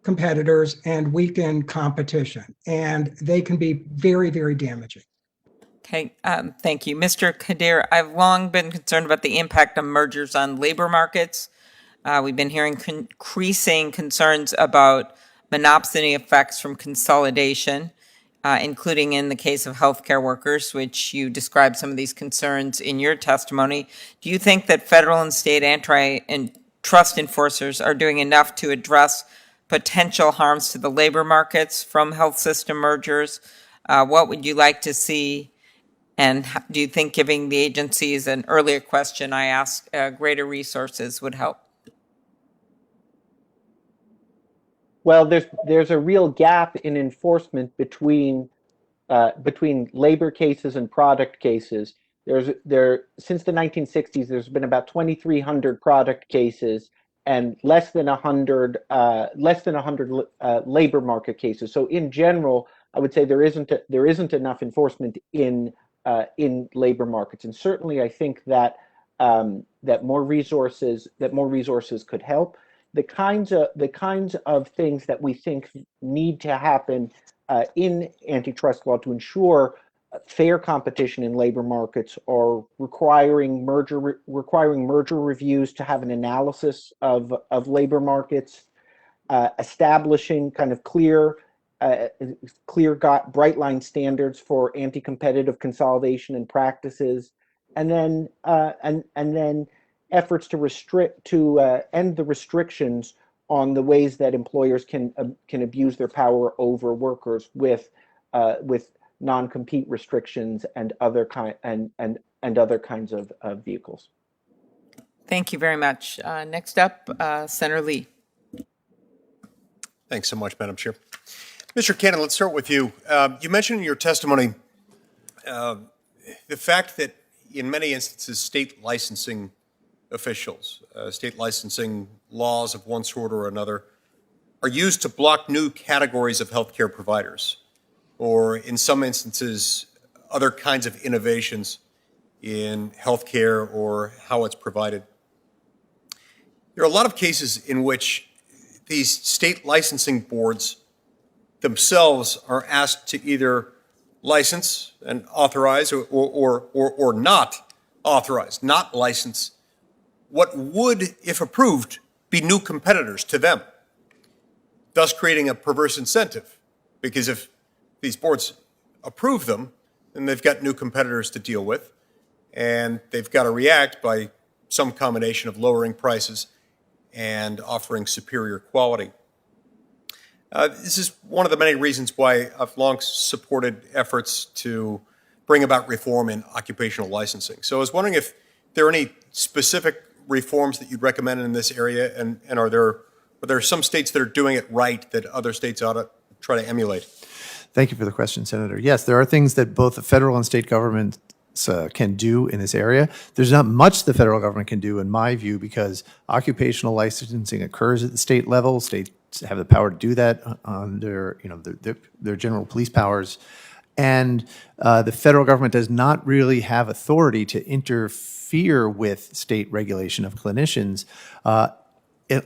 competitors, and weaken competition. And they can be very, very damaging. Okay, thank you. Mr. Kadir, I've long been concerned about the impact of mergers on labor markets. We've been hearing increasing concerns about monopsony effects from consolidation, including in the case of healthcare workers, which you described some of these concerns in your testimony. Do you think that federal and state antitrust enforcers are doing enough to address potential harms to the labor markets from health system mergers. What would you like to see? And do you think giving the agencies, an earlier question I asked, greater resources would help? Well, there's a real gap in enforcement between labor cases and product cases. Since the 1960s, there's been about 2,300 product cases and less than 100 labor market cases. So in general, I would say there isn't enough enforcement in labor markets, and certainly I think that that more resources could help. The kinds of things that we think need to happen in antitrust law to ensure fair competition in labor markets are requiring merger reviews to have an analysis of labor markets, establishing kind of clear bright line standards for anti-competitive consolidation and practices, and then efforts to end the restrictions on the ways that employers can abuse their power over workers with non-compete restrictions and other kinds of vehicles. Thank you very much. Next up, Senator Lee. Thanks so much, Madam Chair. Mr. Cannon, let's start with you. You mentioned in your testimony the fact that in many instances, state licensing officials, state licensing laws of one sort or another, are used to block new categories of healthcare providers, or in some instances, other kinds of innovations in healthcare or how it's provided. There are a lot of cases in which these state licensing boards themselves are asked to either license and authorize or not authorize, not license what would, if approved, be new competitors to them, thus creating a perverse incentive. Because if these boards approve them, then they've got new competitors to deal with, and they've got to react by some combination of lowering prices and offering superior quality. This is one of the many reasons why I've long supported efforts to bring about reform in occupational licensing. So I was wondering if there are any specific reforms that you'd recommend in this area, and are there some states that are doing it right that other states ought to try to emulate? Thank you for the question, Senator. Yes, there are things that both the federal and state governments can do in this area. There's not much the federal government can do, in my view, because occupational licensing occurs at the state level. States have the power to do that under their general police powers. And the federal government does not really have authority to interfere with state regulation of clinicians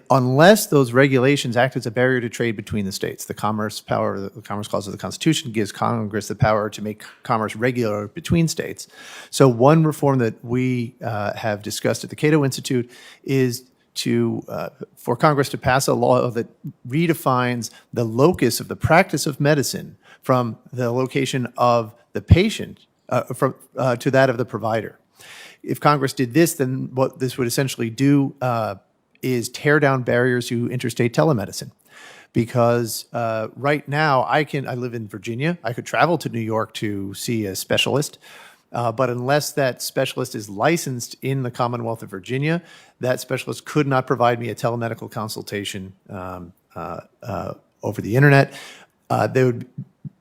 unless those regulations act as a barrier to trade between the states. The Commerce Clause of the Constitution gives Congress the power to make commerce regular between states. So one reform that we have discussed at the Cato Institute is for Congress to pass a law that redefines the locus of the practice of medicine from the location of the patient to that of the provider. If Congress did this, then what this would essentially do is tear down barriers to interstate telemedicine. Because right now, I live in Virginia. I could travel to New York to see a specialist, but unless that specialist is licensed in the Commonwealth of Virginia, that specialist could not provide me a telemedical consultation over the internet. They would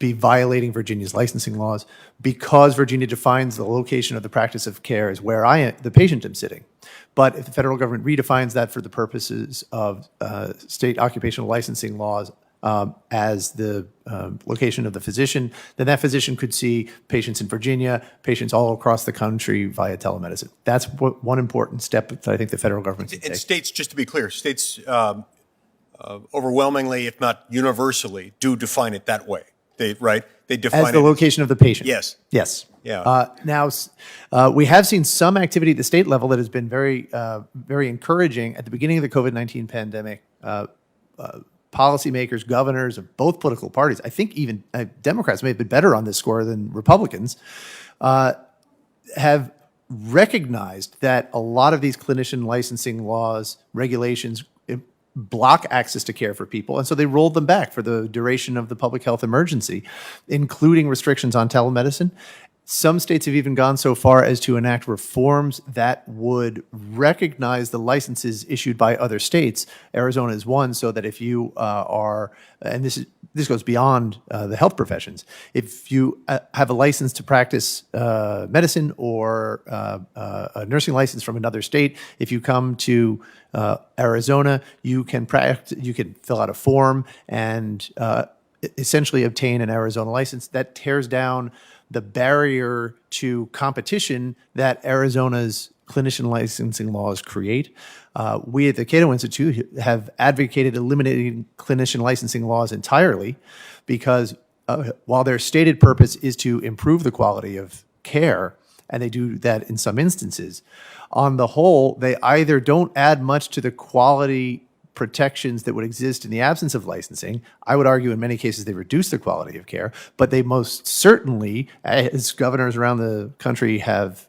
be violating Virginia's licensing laws because Virginia defines the location of the practice of care as where the patient, am sitting. But if the federal government redefines that for the purposes of state occupational licensing laws as the location of the physician, then that physician could see patients in Virginia, patients all across the country via telemedicine. That's one important step that I think the federal government can take. And states, just to be clear, states overwhelmingly, if not universally, do define it that way. They define as the location of the patient. Yes. Yes. Yeah. Now, we have seen some activity at the state level that has been very, very encouraging. At the beginning of the COVID-19 pandemic, policymakers, governors of both political parties, I think even Democrats may have been better on this score than Republicans, have recognized that a lot of these clinician licensing laws, regulations, block access to care for people. And so they rolled them back for the duration of the public health emergency, including restrictions on telemedicine. Some states have even gone so far as to enact reforms that would recognize the licenses issued by other states. Arizona is one, so that if you are, and this goes beyond the health professions, if you have a license to practice medicine or a nursing license from another state, if you come to Arizona, you can fill out a form and essentially obtain an Arizona license. That tears down the barrier to competition that Arizona's clinician licensing laws create. We at the Cato Institute have advocated eliminating clinician licensing laws entirely because while their stated purpose is to improve the quality of care, and they do that in some instances, on the whole, they either don't add much to the quality protections that would exist in the absence of licensing. I would argue in many cases they reduce the quality of care, but they most certainly, as governors around the country have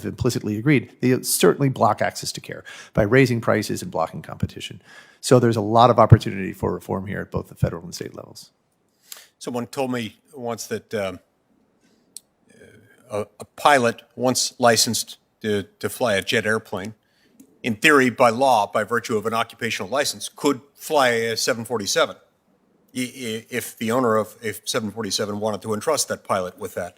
implicitly agreed, they certainly block access to care by raising prices and blocking competition. So there's a lot of opportunity for reform here at both the federal and state levels. Someone told me once that a pilot, once licensed to fly a jet airplane, in theory, by law, by virtue of an occupational license, could fly a 747 if the owner of a 747 wanted to entrust that pilot with that,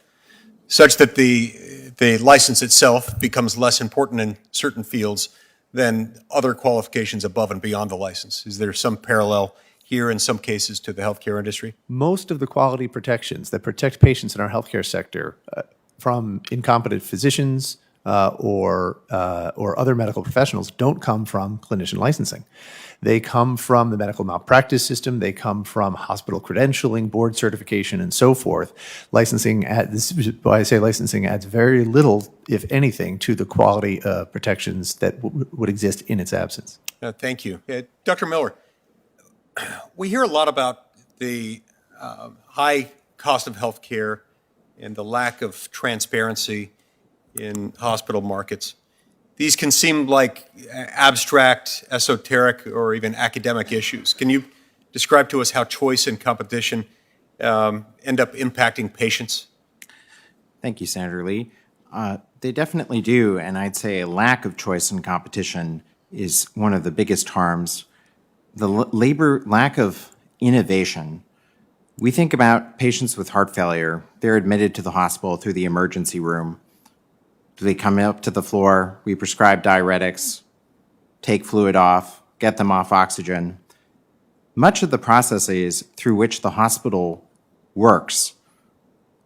such that the license itself becomes less important in certain fields than other qualifications above and beyond the license. Is there some parallel here in some cases to the healthcare industry? Most of the quality protections that protect patients in our healthcare sector from incompetent physicians, or other medical professionals don't come from clinician licensing. They come from the medical malpractice system. They come from hospital credentialing, board certification, and so forth. Licensing, this is why I say licensing adds very little, if anything, to the quality protections that would exist in its absence. Thank you. Dr. Miller, we hear a lot about the high cost of health care and the lack of transparency in hospital markets. These can seem like abstract, esoteric, or even academic issues. Can you describe to us how choice and competition end up impacting patients? Thank you, Senator Lee. They definitely do, and I'd say a lack of choice and competition is one of the biggest harms. The lack of innovation. We think about patients with heart failure. They're admitted to the hospital through the emergency room. They come up to the floor, we prescribe diuretics, take fluid off, get them off oxygen. Much of the processes through which the hospital works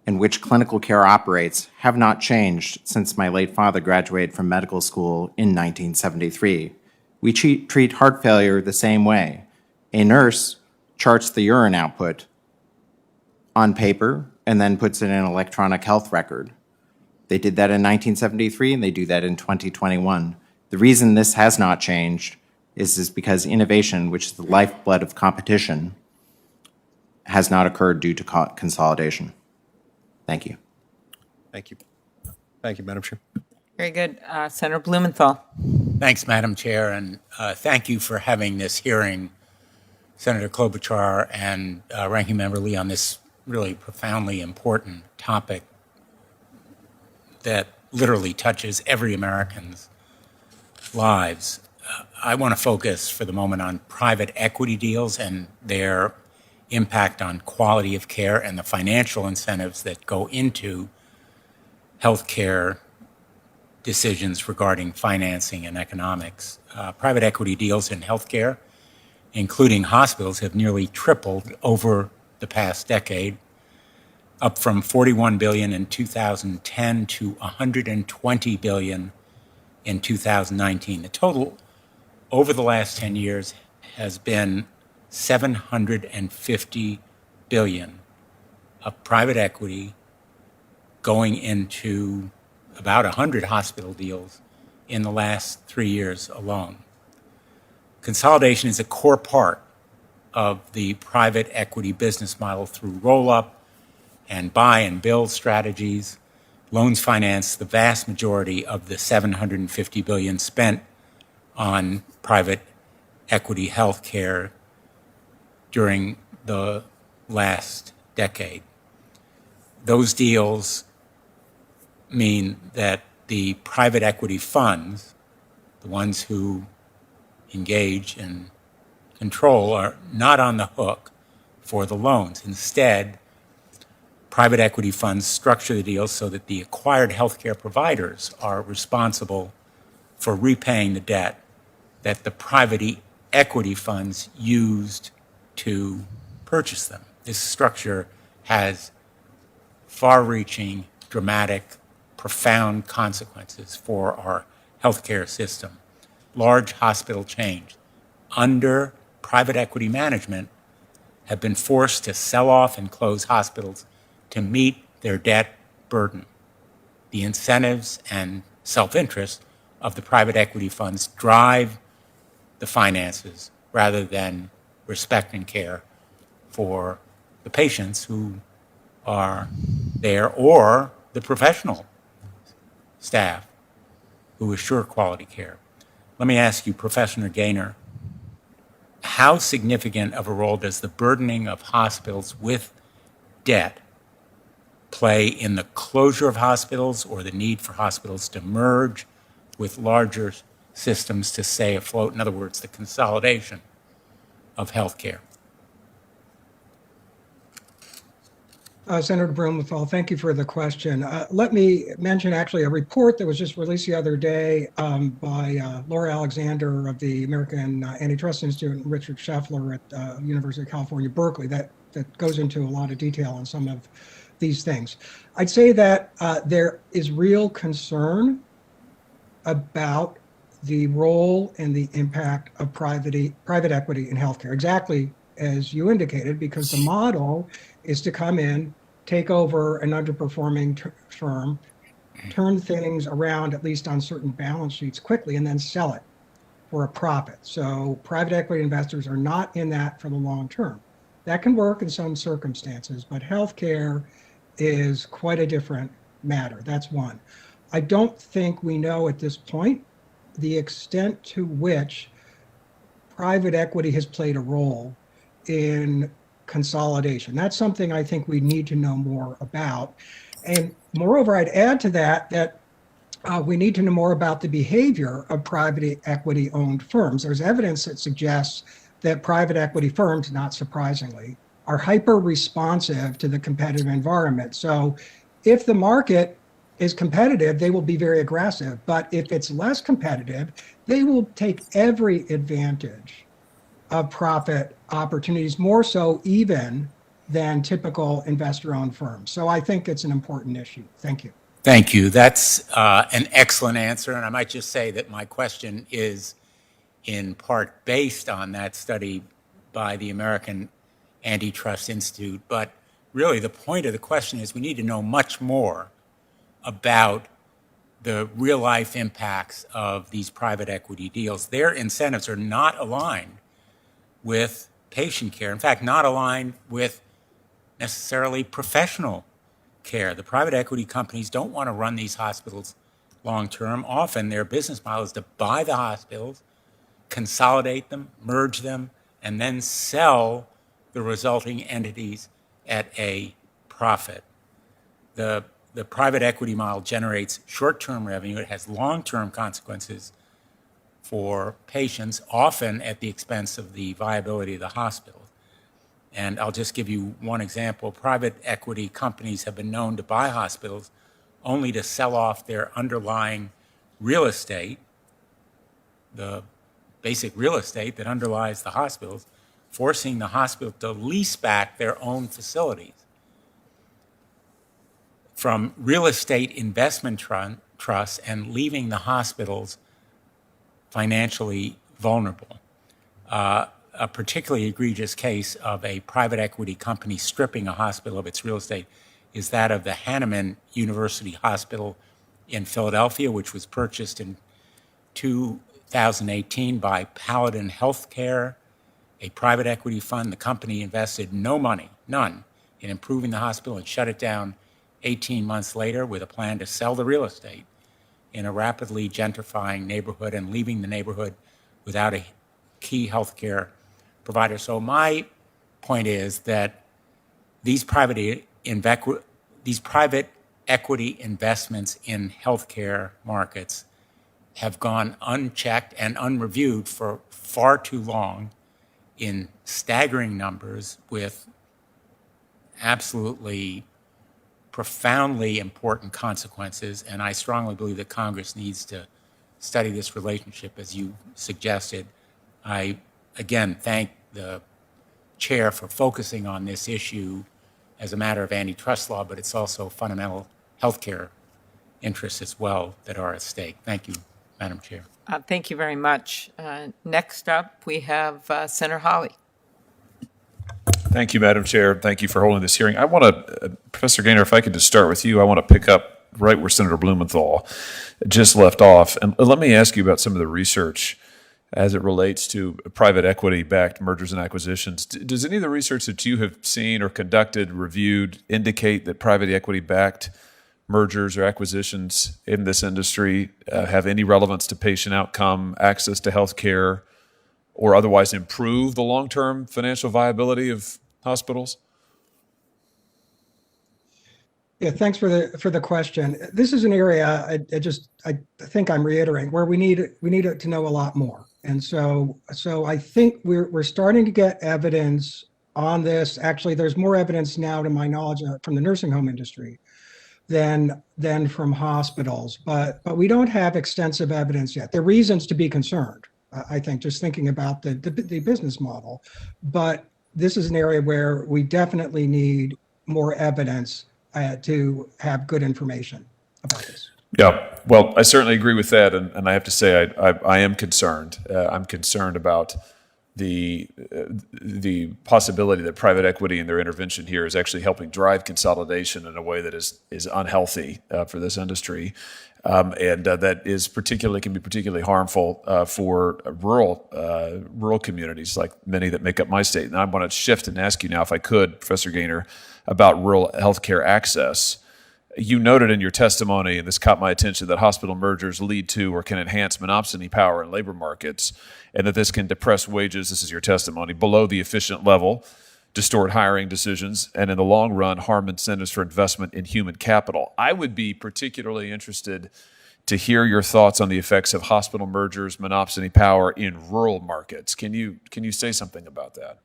and which clinical care operates have not changed since my late father graduated from medical school in 1973. We treat heart failure the same way. A nurse charts the urine output on paper and then puts it in an electronic health record. They did that in 1973, and they do that in 2021. The reason this has not changed is because innovation, which is the lifeblood of competition, has not occurred due to consolidation. Thank you. Thank you. Thank you, Madam Chair. Very good. Senator Blumenthal. Thanks, Madam Chair, and thank you for having this hearing, Senator Klobuchar and Ranking Member Lee, on this really profoundly important topic that literally touches every American's lives. I want to focus for the moment on private equity deals and their impact on quality of care and the financial incentives that go into healthcare decisions regarding financing and economics. Private equity deals in healthcare, including hospitals, have nearly tripled over the past decade, up from $41 billion in 2010 to $120 billion in 2019. The total over the last 10 years has been $750 billion of private equity going into about 100 hospital deals in the last 3 years alone. Consolidation is a core part of the private equity business model through roll-up and buy and build strategies. Loans finance the vast majority of the $750 billion spent on private equity healthcare during the last decade. Those deals mean that the private equity funds, the ones who engage and control, are not on the hook for the loans. Instead, private equity funds structure the deals so that the acquired healthcare providers are responsible for repaying the debt that the private equity funds used to purchase them. This structure has far-reaching, dramatic, profound consequences for our healthcare system. Large hospital chains under private equity management have been forced to sell off and close hospitals to meet their debt burden. The incentives and self-interest of the private equity funds drive the finances rather than respect and care for the patients who are there or the professional staff who assure quality care. Let me ask you, Professor Gaynor, how significant of a role does the burdening of hospitals with debt play in the closure of hospitals or the need for hospitals to merge with larger systems to stay afloat? In other words, the consolidation of healthcare. Senator Blumenthal, thank you for the question. Let me mention actually a report that was just released the other day by Laura Alexander of the American Antitrust Institute and Richard Scheffler at University of California, Berkeley, that goes into a lot of detail on some of these things. I'd say that there is real concern about the role and the impact of private equity in healthcare, exactly as you indicated, because the model is to come in, take over an underperforming firm, turn things around, at least on certain balance sheets quickly, and then sell it for a profit. So private equity investors are not in that for the long term. That can work in some circumstances, but healthcare is quite a different matter. That's one. I don't think we know at this point the extent to which private equity has played a role in consolidation. That's something I think we need to know more about. And moreover, I'd add to that we need to know more about the behavior of private equity owned firms. There's evidence that suggests that private equity firms, not surprisingly, are hyper responsive to the competitive environment. So if the market is competitive, they will be very aggressive. But if it's less competitive, they will take every advantage of profit opportunities, more so even than typical investor-owned firms. So I think it's an important issue. Thank you. Thank you. That's an excellent answer. And I might just say that my question is in part based on that study by the American Antitrust Institute. But really the point of the question is we need to know much more about the real life impacts of these private equity deals. Their incentives are not aligned with patient care. In fact, not aligned with necessarily professional care. The private equity companies don't want to run these hospitals long term. Often their business model is to buy the hospitals, consolidate them, merge them, and then sell the resulting entities at a profit. The private equity model generates short-term revenue. It has long-term consequences for patients, often at the expense of the viability of the hospital. And I'll just give you one example. Private equity companies have been known to buy hospitals only to sell off their underlying real estate, the basic real estate that underlies the hospitals, forcing the hospital to lease back their own facilities. From real estate investment trusts and leaving the hospitals financially vulnerable. A particularly egregious case of a private equity company stripping a hospital of its real estate is that of the Hahnemann University Hospital in Philadelphia, which was purchased in 2018 by Paladin Healthcare, a private equity fund. The company invested no money, none, in improving the hospital and shut it down 18 months later with a plan to sell the real estate in a rapidly gentrifying neighborhood and leaving the neighborhood without a key healthcare providers. So my point is that these private equity investments in healthcare markets have gone unchecked and unreviewed for far too long in staggering numbers with absolutely profoundly important consequences. And I strongly believe that Congress needs to study this relationship as you suggested. I, again, thank the chair for focusing on this issue as a matter of antitrust law, but it's also fundamental healthcare interests as well that are at stake. Thank you, Madam Chair. Thank you very much. Next up, we have Senator Hawley. Thank you, Madam Chair. Thank you for holding this hearing. I want to, Professor Gaynor, if I could just start with you, I want to pick up right where Senator Blumenthal just left off. And let me ask you about some of the research as it relates to private equity-backed mergers and acquisitions. Does any of the research that you have seen or conducted, reviewed, indicate that private equity-backed mergers or acquisitions in this industry have any relevance to patient outcome, access to health care, or otherwise improve the long-term financial viability of hospitals? Yeah, thanks for the question. This is an area I think I'm reiterating where we need to know a lot more. And so I think we're starting to get evidence on this. Actually, there's more evidence now, to my knowledge, from the nursing home industry than from hospitals. But we don't have extensive evidence yet. There are reasons to be concerned, I think, just thinking about the business model. But this is an area where we definitely need more evidence to have good information about this. Yeah, well, I certainly agree with that, and I have to say I am concerned. I'm concerned about the possibility that private equity and their intervention here is actually helping drive consolidation in a way that is unhealthy for this industry, and that can be particularly harmful for rural communities like many that make up my state. And I want to shift and ask you now, if I could, Professor Gaynor, about rural healthcare access. You noted in your testimony, and this caught my attention, that hospital mergers lead to or can enhance monopsony power in labor markets, and that this can depress wages, this is your testimony, below the efficient level, distort hiring decisions, and in the long run, harm incentives for investment in human capital. I would be particularly interested to hear your thoughts on the effects of hospital mergers, monopsony power in rural markets. Can you say something about that?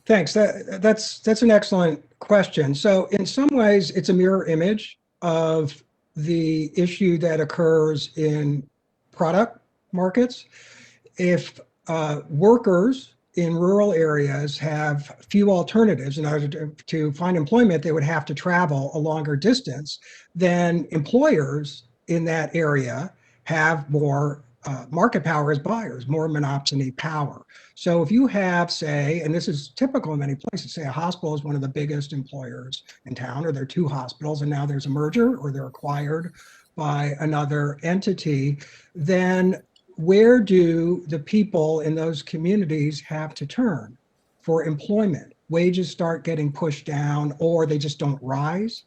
Thanks. That's an excellent question. So in some ways, it's a mirror image of the issue that occurs in product markets. If workers in rural areas have few alternatives in order to find employment, they would have to travel a longer distance, then employers in that area have more market power as buyers, more monopsony power. So if you have, say, and this is typical in many places, say a hospital is one of the biggest employers in town, or there are two hospitals and now there's a merger or they're acquired by another entity, then where do the people in those communities have to turn for employment? Wages start getting pushed down, or they just don't rise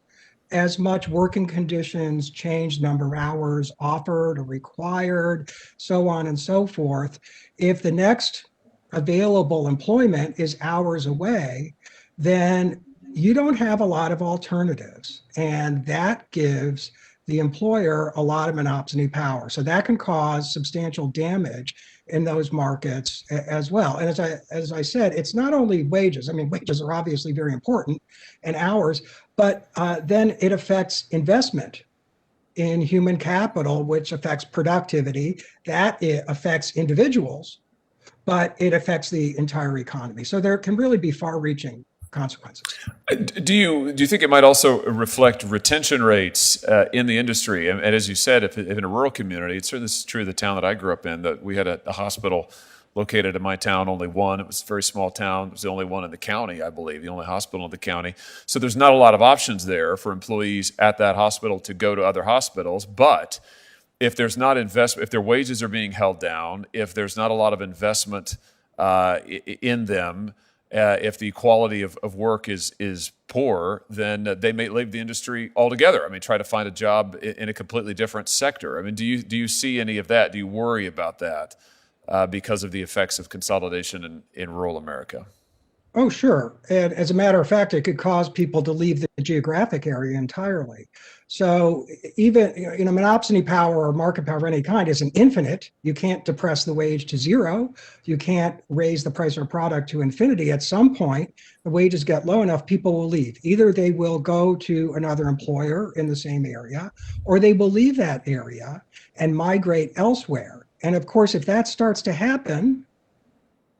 as much. Working conditions change, number of hours offered or required, so on and so forth. If the next available employment is hours away, then you don't have a lot of alternatives. And that gives the employer a lot of monopsony power. So that can cause substantial damage in those markets as well. And as I said, it's not only wages. I mean, wages are obviously very important, and hours, but then it affects investment in human capital, which affects productivity. That it affects individuals, but it affects the entire economy. So there can really be far-reaching consequences. Do you think it might also reflect retention rates in the industry? And as you said, if in a rural community, it's certainly this is true of the town that I grew up in, that we had a hospital located in my town, only one. It was a very small town. It was the only one in the county, I believe, the only hospital in the county. So there's not a lot of options there for employees at that hospital to go to other hospitals. But if there's not investment, if their wages are being held down, if there's not a lot of investment in them, if the quality of work is poor, then they may leave the industry altogether. I mean, try to find a job in a completely different sector. I mean, do you see any of that? Do you worry about that because of the effects of consolidation in rural America? Oh, sure. And as a matter of fact, it could cause people to leave the geographic area entirely. So even, monopsony power or market power of any kind isn't infinite. You can't depress the wage to zero. You can't raise the price of a product to infinity. At some point, the wages get low enough, people will leave. Either they will go to another employer in the same area, or they will leave that area and migrate elsewhere. And of course, if that starts to happen,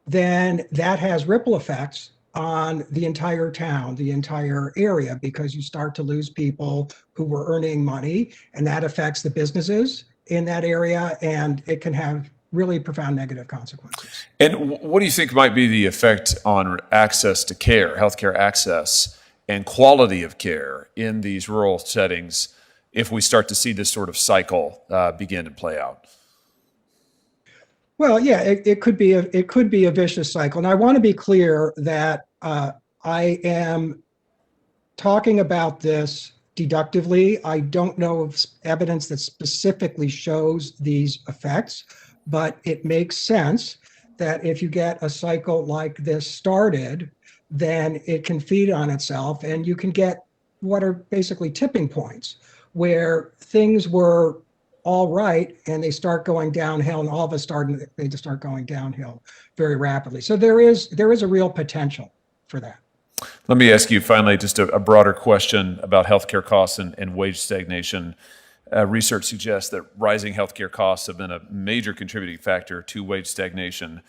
then that has ripple effects on the entire town, the entire area, because you start to lose people who were earning money, and that affects the businesses in that area, and it can have really profound negative consequences. And what do you think might be the effect on access to care, healthcare access, and quality of care in these rural settings if we start to see this sort of cycle begin and play out? Well, yeah, it could be a vicious cycle. And I want to be clear that I am talking about this deductively. I don't know of evidence that specifically shows these effects, but it makes sense that if you get a cycle like this started, then it can feed on itself, and you can get what are basically tipping points where things were all right, and they start going downhill, and all of a sudden they just start going downhill very rapidly. So there is a real potential for that. Let me ask you finally just a broader question about healthcare costs and wage stagnation. Research suggests that rising healthcare costs have been a major contributing factor to wage stagnation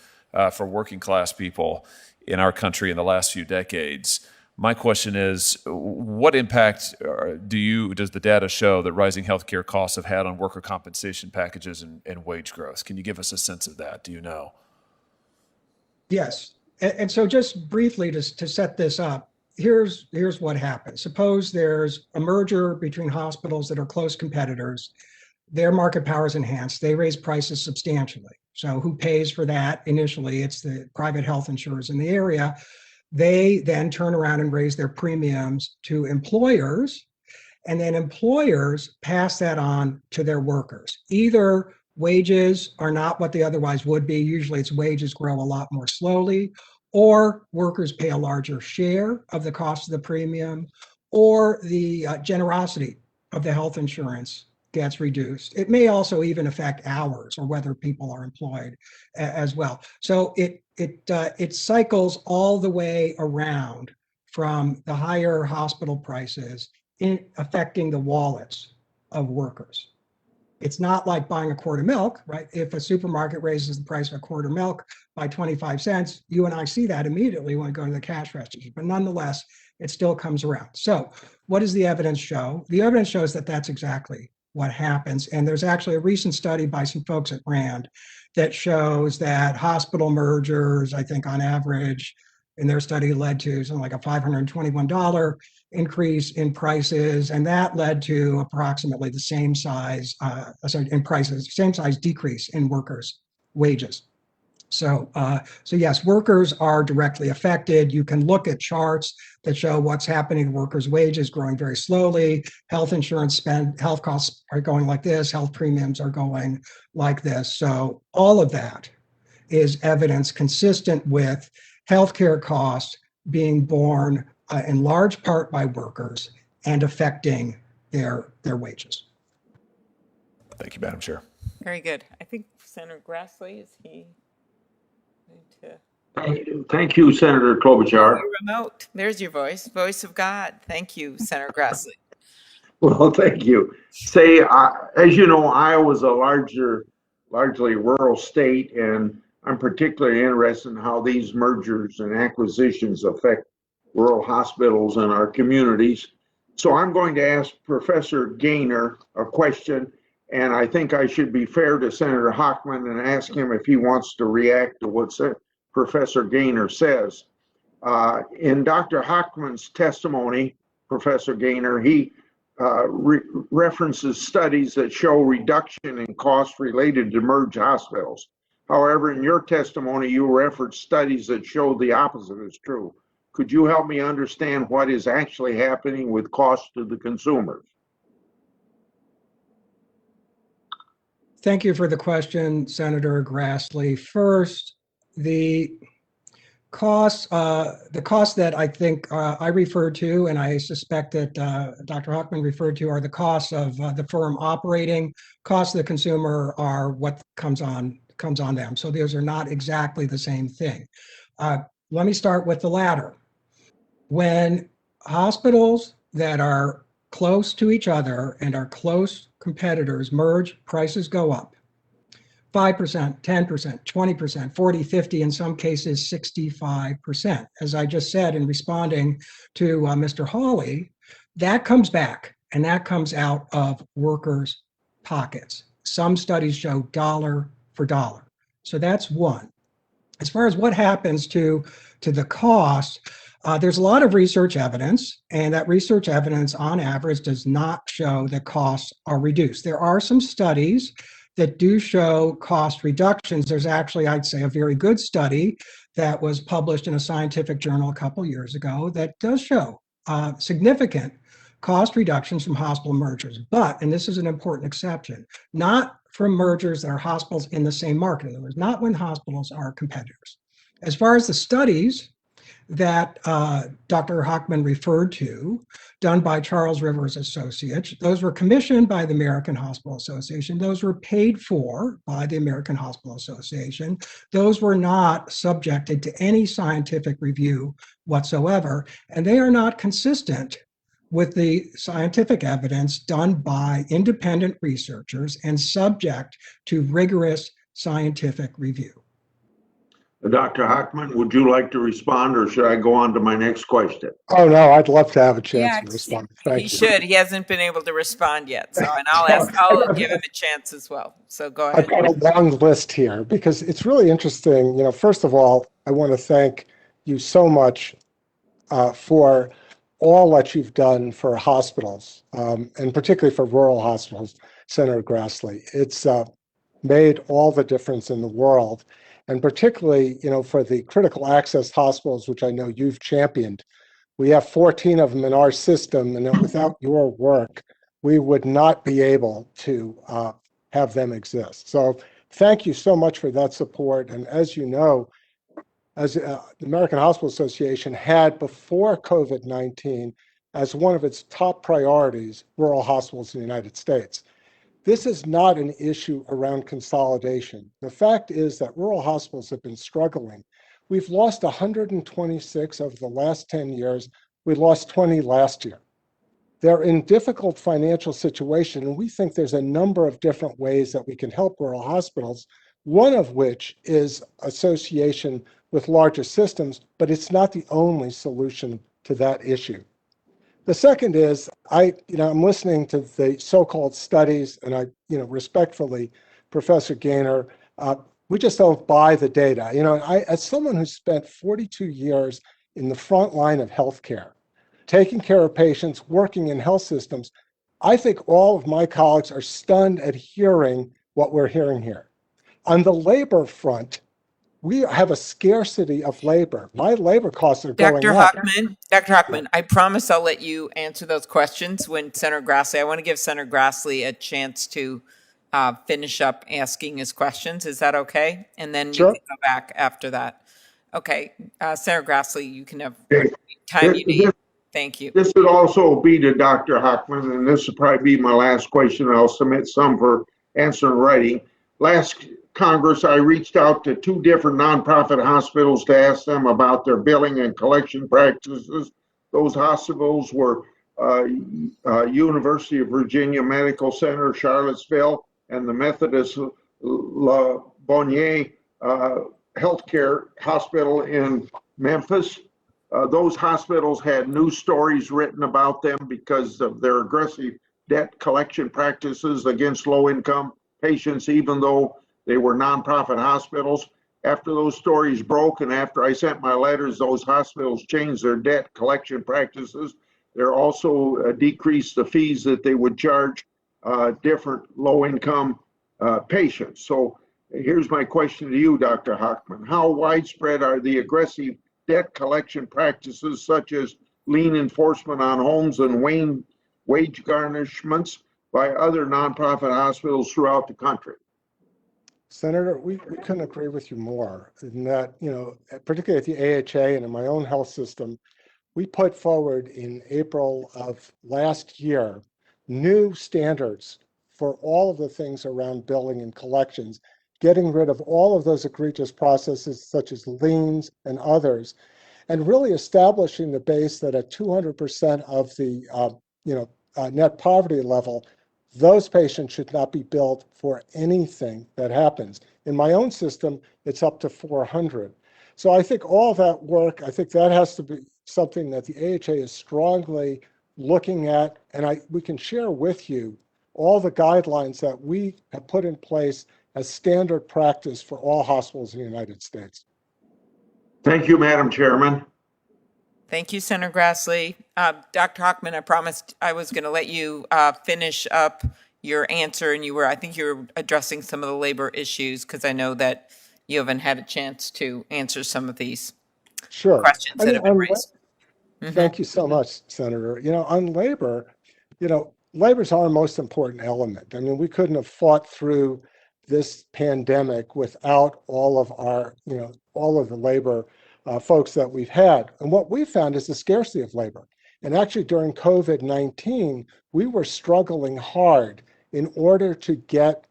for working class people in our country in the last few decades. My question is, what impact does the data show that rising healthcare costs have had on worker compensation packages and wage growth? Can you give us a sense of that? Do you know? Yes. And so just briefly to set this up, here's what happens. Suppose there's a merger between hospitals that are close competitors. Their market power is enhanced. They raise prices substantially. So who pays for that? Initially, it's the private health insurers in the area. They then turn around and raise their premiums to employers, and then employers pass that on to their workers. Either wages are not what they otherwise would be. Usually it's wages grow a lot more slowly, or workers pay a larger share of the cost of the premium, or the generosity of the health insurance gets reduced. It may also even affect hours or whether people are employed as well. So it cycles all the way around from the higher hospital prices in affecting the wallets of workers. It's not like buying a quart of milk, right? If a supermarket raises the price of a quart of milk by 25 cents, you and I see that immediately when we go to the cash register. But nonetheless, it still comes around. So what does the evidence show? The evidence shows that that's exactly what happens. And there's actually a recent study by some folks at RAND that shows that hospital mergers, I think on average, in their study led to something like a $521 increase in prices, and that led to approximately the same size in prices, same size decrease in workers' wages. So yes, workers are directly affected. You can look at charts that show what's happening to workers' wages growing very slowly. Health insurance spend, health costs are going like this. Health premiums are going like this. So all of that is evidence consistent with healthcare costs being borne in large part by workers and affecting their wages. Thank you, Madam Chair. Very good. I think Senator Grassley, is he going to? Thank you, Senator Klobuchar. Remote. There's your voice of God. Thank you, Senator Grassley. Well, thank you. As you know, Iowa's a largely rural state, and I'm particularly interested in how these mergers and acquisitions affect rural hospitals in our communities. So I'm going to ask Professor Gaynor a question, and I think I should be fair to Senator Hochman and ask him if he wants to react to what Professor Gaynor says. In Dr. Hochman's testimony, Professor Gaynor, he references studies that show reduction in costs related to merged hospitals. However, in your testimony, you reference studies that show the opposite is true. Could you help me understand what is actually happening with costs to the consumers? Thank you for the question, Senator Grassley. First, the costs that I think I referred to, and I suspect that Dr. Hochman referred to, are the costs of the firm operating. Costs of the consumer are what comes on them. So those are not exactly the same thing. Let me start with the latter. When hospitals that are close to each other and are close competitors merge, prices go up. 5%, 10%, 20%, 40, 50, in some cases 65%. As I just said in responding to Mr. Hawley, that comes back and that comes out of workers' pockets. Some studies show dollar for dollar. So that's one. As far as what happens to the cost, there's a lot of research evidence, and that research evidence on average does not show that costs are reduced. There are some studies that do show cost reductions. There's actually, I'd say, a very good study that was published in a scientific journal a couple years ago that does show significant cost reductions from hospital mergers. But, and this is an important exception, not from mergers that are hospitals in the same market. In other words, not when hospitals are competitors. As far as the studies that Dr. Hochman referred to, done by Charles Rivers Associates, those were commissioned by the American Hospital Association. Those were paid for by the American Hospital Association. Those were not subjected to any scientific review whatsoever, and they are not consistent with the scientific evidence done by independent researchers and subject to rigorous scientific review. Dr. Hochman, would you like to respond, or should I go on to my next question? Oh, no, I'd love to have a chance Yeah, to respond. Thank he you. should. He hasn't been able to respond yet. So, and I'll give him a chance as well. So go I've ahead. got a long list here because it's really interesting. You know, first of all, I want to thank you so much for all that you've done for hospitals, and particularly for rural hospitals, Senator Grassley. It's made all the difference in the world, and particularly, you know, for the critical access hospitals, which I know you've championed. We have 14 of them in our system, and without your work, we would not be able to have them exist. So thank you so much for that support. And as you know, as the American Hospital Association had before COVID-19 as one of its top priorities, rural hospitals in the United States. This is not an issue around consolidation. The fact is that rural hospitals have been struggling. We've lost 126 over the last 10 years. We lost 20 last year. They're in difficult financial situation, and we think there's a number of different ways that we can help rural hospitals, one of which is association with larger systems, but it's not the only solution to that issue. The second is, I'm listening to the so-called studies, and I, respectfully, Professor Gaynor, we just don't buy the data. As someone who spent 42 years in the front line of healthcare, taking care of patients, working in health systems, I think all of my colleagues are stunned at hearing what we're hearing here. On the labor front, we have a scarcity of labor. My labor costs are going up. Dr. Hochman, I promise I'll let you answer those questions when Senator Grassley, I want to give Senator Grassley a chance to finish up asking his questions. Is that okay? And then Sure. you can go back after that. Okay, Senator Grassley, you can have the time you need. Thank you. This would also be to Dr. Hochman, and this will probably be my last question. I'll submit some for answer in writing. Last Congress, I reached out to 2 different nonprofit hospitals to ask them about their billing and collection practices. Those hospitals were University of Virginia Medical Center, Charlottesville, and the Methodist La Bonnier Healthcare Hospital in Memphis. Those hospitals had news stories written about them because of their aggressive debt collection practices against low-income patients, even though they were nonprofit hospitals. After those stories broke and after I sent my letters, those hospitals changed their debt collection practices. They're also decreased the fees that they would charge different low-income patients. So here's my question to you, Dr. Hochman. How widespread are the aggressive debt collection practices such as lien enforcement on homes and wage garnishments by other nonprofit hospitals throughout the country? Senator, we couldn't agree with you more in that, particularly at the AHA and in my own health system, we put forward in April of last year new standards for all of the things around billing and collections, getting rid of all of those egregious processes such as liens and others, and really establishing the base that at 200% of the net poverty level, those patients should not be billed for anything that happens. In my own system, it's up to 400. So I think all that work, I think that has to be something that the AHA is strongly looking at, and we can share with you all the guidelines that we have put in place as standard practice for all hospitals in the United States. Thank you, Madam Chairman. Thank you, Senator Grassley. Dr. Hockman, I promised I was going to let you finish up your answer, and I think you were addressing some of the labor issues, because I know that you haven't had a chance to answer some of these questions that have been raised. Thank you so much, Senator. On labor, labor's our most important element. I mean, we couldn't have fought through this pandemic without all of the labor folks that we've had. And what we found is the scarcity of labor. And actually during COVID-19, we were struggling hard in order to get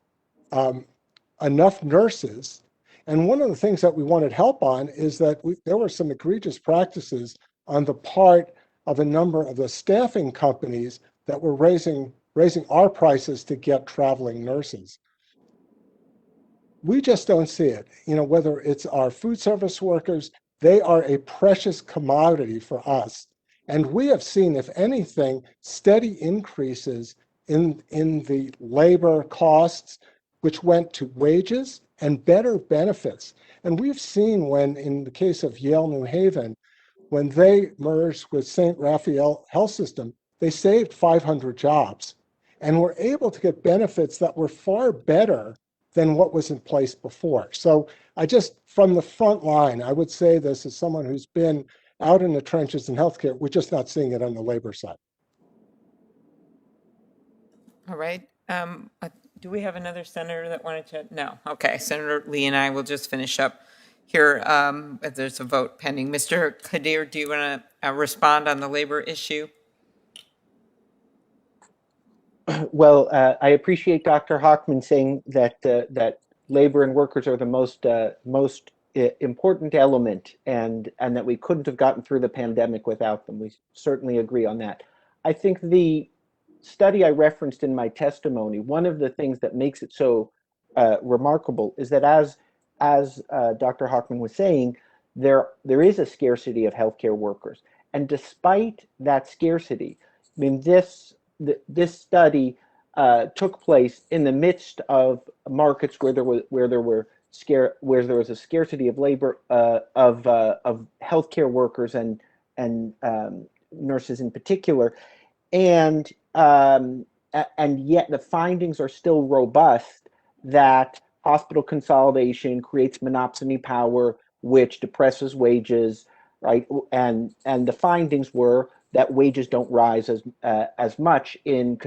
enough nurses. And one of the things that we wanted help on is that there were some egregious practices on the part of a number of the staffing companies that were raising our prices to get traveling nurses. We just don't see it. Whether it's our food service workers, they are a precious commodity for us. And we have seen, if anything, steady increases in the labor costs, which went to wages and better benefits. And we've seen when, in the case of Yale New Haven, when they merged with St. Raphael Health System, they saved 500 jobs and were able to get benefits that were far better than what was in place before. So from the front line, I would say this as someone who's been out in the trenches in healthcare, we're just not seeing it on the labor side. All right. Do we have another senator that wanted to? No. Okay. Senator Lee and I will just finish up here. There's a vote pending. Mr. Kadir, do you want to respond on the labor issue? Well, I appreciate Dr. Hockman saying that that labor and workers are the most important element, and that we couldn't have gotten through the pandemic without them. We certainly agree on that. I think the study I referenced in my testimony, one of the things that makes it so remarkable is that as Dr. Hockman was saying, there is a scarcity of healthcare workers, and despite that scarcity, I mean this study took place in the midst of markets where there was a scarcity of labor of healthcare workers and nurses in particular, and yet the findings are still robust that hospital consolidation creates monopsony power, which depresses wages, right? And the findings were that wages don't rise as much in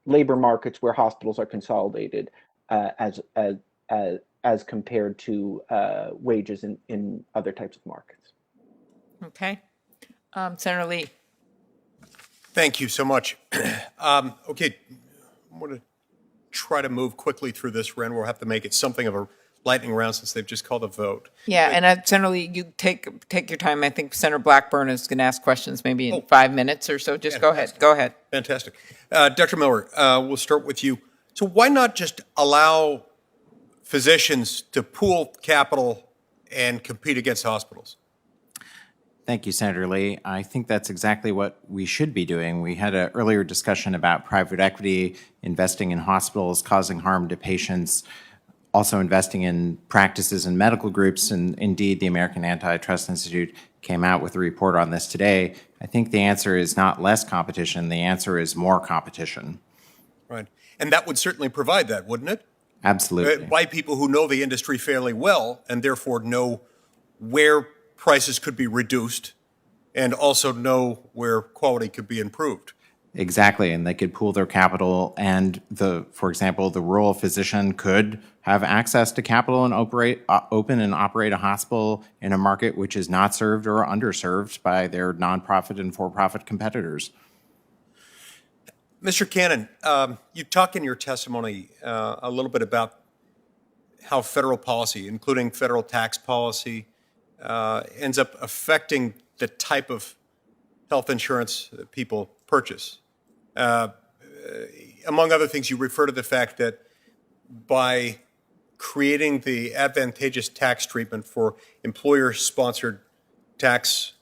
labor markets where hospitals are consolidated as compared to wages in other types of markets. Okay. Senator Lee. Thank you so much. Okay, I'm going to try to move quickly through this, Ren. We'll have to make it something of a lightning round since they've just called a vote. Yeah, and Senator Lee, you take your time. I think Senator Blackburn is going to ask questions maybe in 5 minutes or so. Just Fantastic. Go ahead. Fantastic. Dr. Miller, we'll start with you. So why not just allow physicians to pool capital and compete against hospitals? Thank you, Senator Lee. I think that's exactly what we should be doing. We had an earlier discussion about private equity, investing in hospitals, causing harm to patients, also investing in practices and medical groups. And indeed, the American Antitrust Institute came out with a report on this today. I think the answer is not less competition. The answer is more competition. Right. And that would certainly provide that, wouldn't it? Absolutely. By people who know the industry fairly well and therefore know where prices could be reduced and also know where quality could be improved. Exactly, and they could pool their capital, and for example, the rural physician could have access to capital and open and operate a hospital in a market which is not served or underserved by their nonprofit and for-profit competitors. Mr. Cannon, you talk in your testimony a little bit about how federal policy, including federal tax policy, ends up affecting the type of health insurance that people purchase. Among other things, you refer to the fact that by creating the advantageous tax treatment for employer-sponsored tax,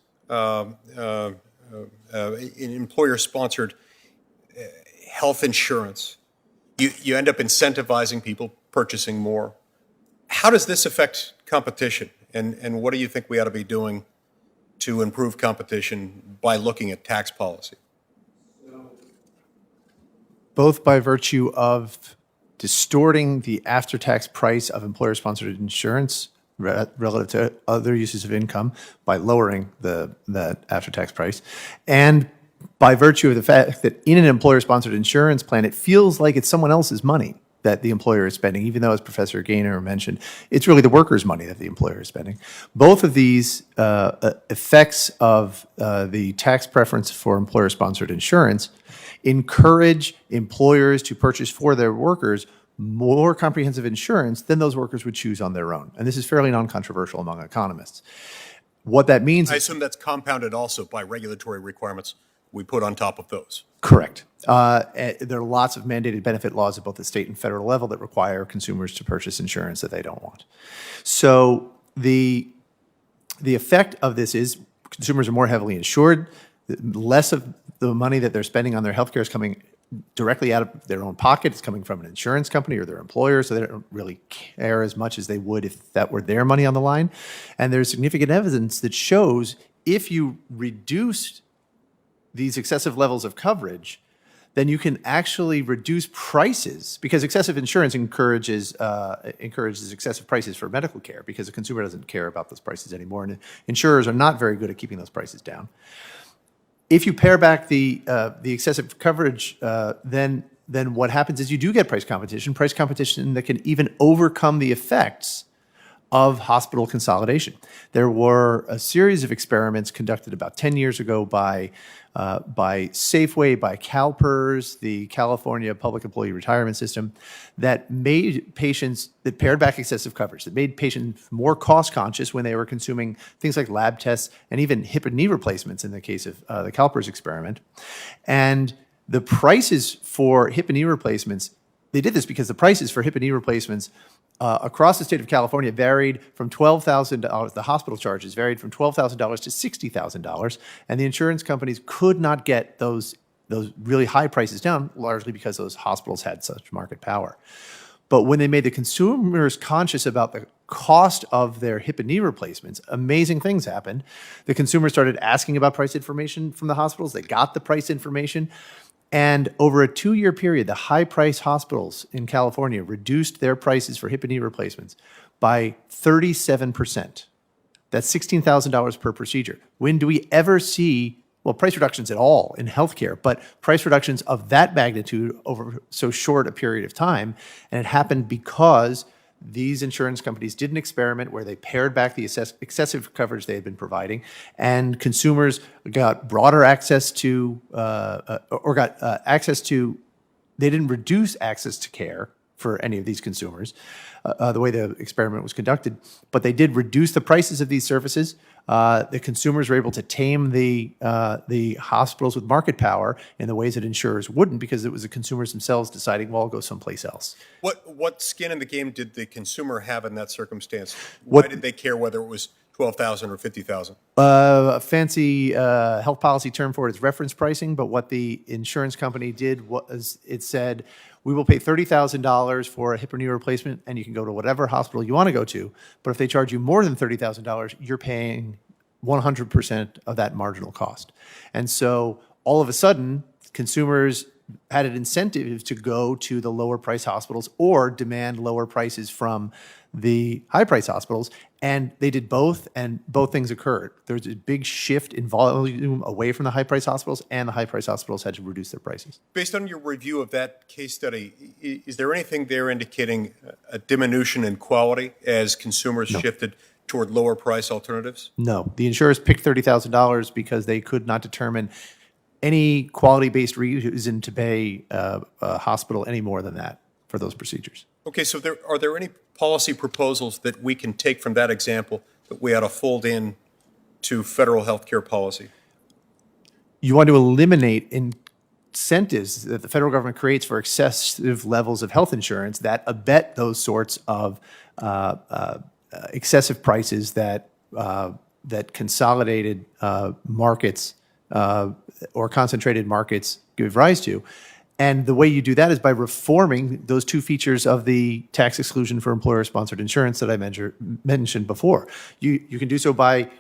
employer-sponsored health insurance, you end up incentivizing people purchasing more. How does this affect competition? And what do you think we ought to be doing to improve competition by looking at tax policy? Both by virtue of distorting the after-tax price of employer-sponsored insurance relative to other uses of income by lowering the after-tax price, and by virtue of the fact that in an employer-sponsored insurance plan, it feels like it's someone else's money that the employer is spending, even though, as Professor Gaynor mentioned, it's really the workers' money that the employer is spending. Both of these effects of the tax preference for employer-sponsored insurance encourage employers to purchase for their workers more comprehensive insurance than those workers would choose on their own. And this is fairly non-controversial among economists. What that means I assume that's compounded also by regulatory requirements we put on top of those. Correct. There are lots of mandated benefit laws at both the state and federal level that require consumers to purchase insurance that they don't want. So the effect of this is consumers are more heavily insured. Less of the money that they're spending on their healthcare is coming directly out of their own pocket. It's coming from an insurance company or their employer, so they don't really care as much as they would if that were their money on the line. And there's significant evidence that shows if you reduce these excessive levels of coverage, then you can actually reduce prices, because excessive insurance encourages excessive prices for medical care, because the consumer doesn't care about those prices anymore, and insurers are not very good at keeping those prices down. If you pare back the excessive coverage, then what happens is you do get price competition that can even overcome the effects of hospital consolidation. There were a series of experiments conducted about 10 years ago by Safeway, by CalPERS, the California Public Employee Retirement System, that pared back excessive coverage, that made patients more cost conscious when they were consuming things like lab tests and even hip and knee replacements in the case of the CalPERS experiment. And the prices for hip and knee replacements, they did this because the prices for hip and knee replacements across the state of California varied from $12,000, the hospital charges varied from $12,000 to $60,000, and the insurance companies could not get those really high prices down, largely because those hospitals had such market power. But when they made the consumers conscious about the cost of their hip and knee replacements, amazing things happened. The consumers started asking about price information from the hospitals. They got the price information. And over a 2-year period, the high-price hospitals in California reduced their prices for hip and knee replacements by 37%. That's $16,000 per procedure. When do we ever see, price reductions at all in healthcare, but price reductions of that magnitude over so short a period of time? And it happened because these insurance companies did an experiment where they pared back the excessive coverage they had been providing, and consumers got broader access to, they didn't reduce access to care for any of these consumers, the way the experiment was conducted, but they did reduce the prices of these services. The consumers were able to tame the hospitals with market power in the ways that insurers wouldn't, because it was the consumers themselves deciding, well, I'll go someplace else. What skin in the game did the consumer have in that circumstance? Why did they care whether it was $12,000 or $50,000? A fancy health policy term for it is reference pricing, but what the insurance company did was it said, we will pay $30,000 for a hip or knee replacement, and you can go to whatever hospital you want to go to. But if they charge you more than $30,000, you're paying 100% of that marginal cost. And so all of a sudden, consumers had an incentive to go to the lower price hospitals or demand lower prices from the high-price hospitals, and they did both, and both things occurred. There's a big shift in volume away from the high-price hospitals, and the high-price hospitals had to reduce their prices. Based on your review of that case study, is there anything there indicating a diminution in quality as consumers shifted toward lower price alternatives? No, the insurers picked $30,000 because they could not determine any quality-based reason to pay a hospital any more than that for those procedures. Okay, so are there any policy proposals that we can take from that example that we ought to fold in to federal healthcare policy? You want to eliminate incentives that the federal government creates for excessive levels of health insurance that abet those sorts of excessive prices that consolidated markets or concentrated markets give rise to. And the way you do that is by reforming those two features of the tax exclusion for employer-sponsored insurance that I mentioned before. You can do so by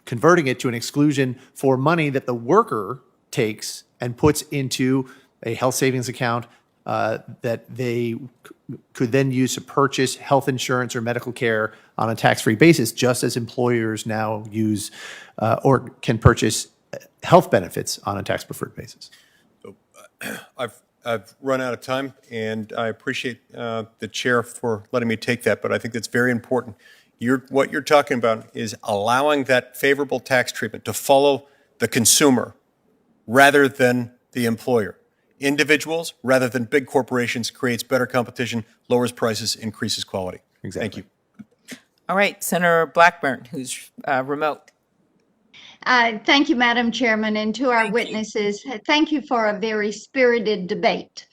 converting it to an exclusion for money that the worker takes and puts into a health savings account that they could then use to purchase health insurance or medical care on a tax-free basis, just as employers now use or can purchase health benefits on a tax-preferred basis. I've run out of time, and I appreciate the chair for letting me take that, but I think that's very important. What you're talking about is allowing that favorable tax treatment to follow the consumer rather than the employer. Individuals rather than big corporations creates better competition, lowers prices, increases quality. Exactly. Thank you. All right, Senator Blackburn, who's remote. Thank you, Madam Chairman, and to our witnesses, thank you for a very spirited debate.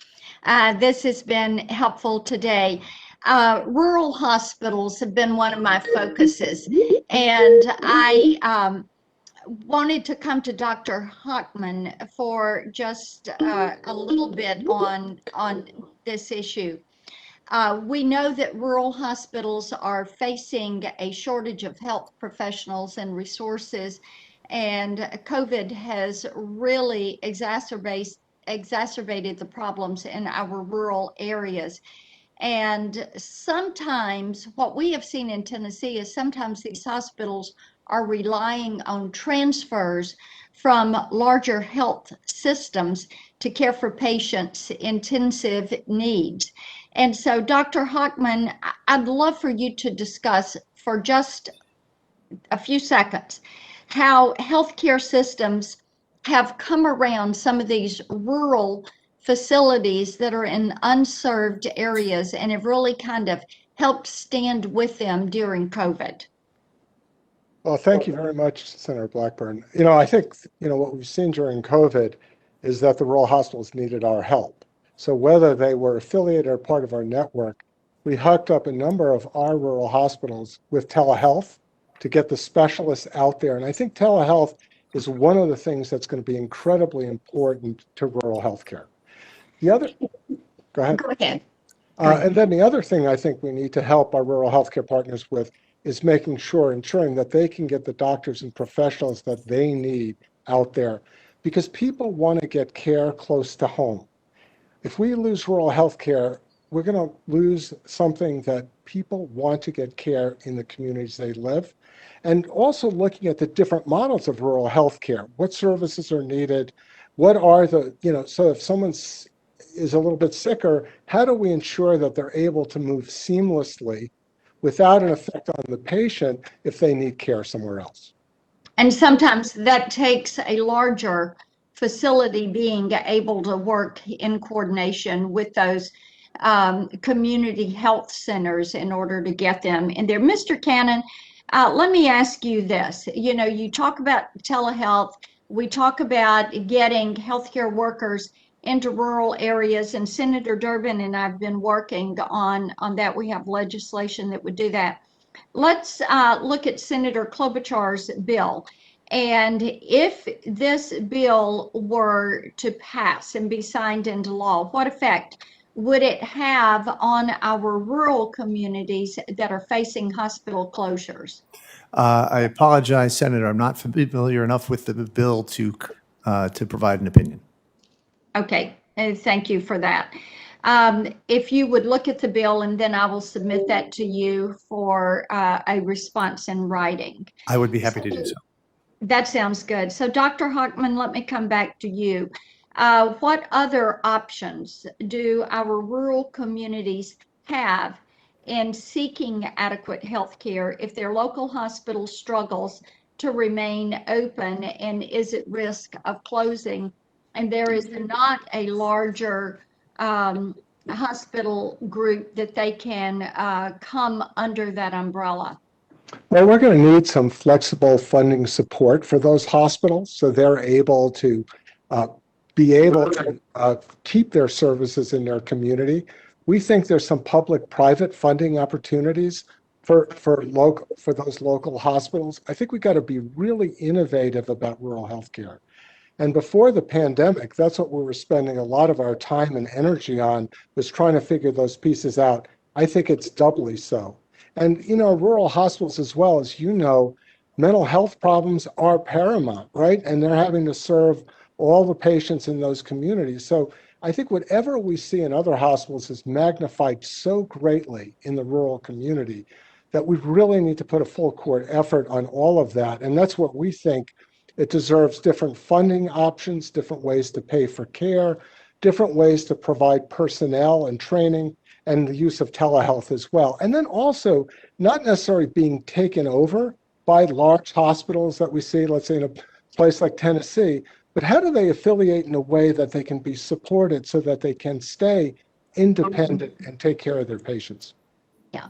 This has been helpful today. Rural hospitals have been one of my focuses, and I wanted to come to Dr. Hochman for just a little bit on this issue. We know that rural hospitals are facing a shortage of health professionals and resources, and COVID has really exacerbated the problems in our rural areas. And sometimes what we have seen in Tennessee is sometimes these hospitals are relying on transfers from larger health systems to care for patients' intensive needs. And so, Dr. Hochman, I'd love for you to discuss for just a few seconds how healthcare systems have come around some of these rural facilities that are in unserved areas and have really kind of helped stand with them during COVID. Well, thank you very much, Senator Blackburn. I think, what we've seen during COVID is that the rural hospitals needed our help. So whether they were affiliated or part of our network, we hooked up a number of our rural hospitals with telehealth to get the specialists out there. And I think telehealth is one of the things that's going to be incredibly important to rural healthcare. Go ahead. Go ahead. And then the other thing I think we need to help our rural healthcare partners with is ensuring that they can get the doctors and professionals that they need out there, because people want to get care close to home. If we lose rural healthcare, we're going to lose something that people want to get care in the communities they live. And also looking at the different models of rural healthcare, what services are needed, what are so if someone is a little bit sicker, how do we ensure that they're able to move seamlessly without an effect on the patient if they need care somewhere else? And sometimes that takes a larger facility being able to work in coordination with those community health centers in order to get them in there. Mr. Cannon, let me ask you this. You talk about telehealth. We talk about getting healthcare workers into rural areas, and Senator Durbin and I've been working on that. We have legislation that would do that. Let's look at Senator Klobuchar's bill. And if this bill were to pass and be signed into law, what effect would it have on our rural communities that are facing hospital closures? I apologize, Senator. I'm not familiar enough with the bill to provide an opinion. Okay, thank you for that. If you would look at the bill, and then I will submit that to you for a response in writing. I would be happy to do so. That sounds good. So Dr. Hockman, let me come back to you. What other options do our rural communities have in seeking adequate health care if their local hospital struggles to remain open and is at risk of closing, and there is not a larger hospital group that they can come under that umbrella? Well, we're going to need some flexible funding support for those hospitals so they're able to keep their services in their community. We think there's some public-private funding opportunities for those local hospitals. I think we got to be really innovative about rural healthcare. And before the pandemic, that's what we were spending a lot of our time and energy on, was trying to figure those pieces out. I think it's doubly so. And, rural hospitals as well, as you know, mental health problems are paramount, right? And they're having to serve all the patients in those communities. So I think whatever we see in other hospitals is magnified so greatly in the rural community that we really need to put a full court effort on all of that. And that's what we think. It deserves different funding options, different ways to pay for care, different ways to provide personnel and training, and the use of telehealth as well. And then also not necessarily being taken over by large hospitals that we see, let's say in a place like Tennessee, but how do they affiliate in a way that they can be supported so that they can stay independent and take care of their patients? Yeah,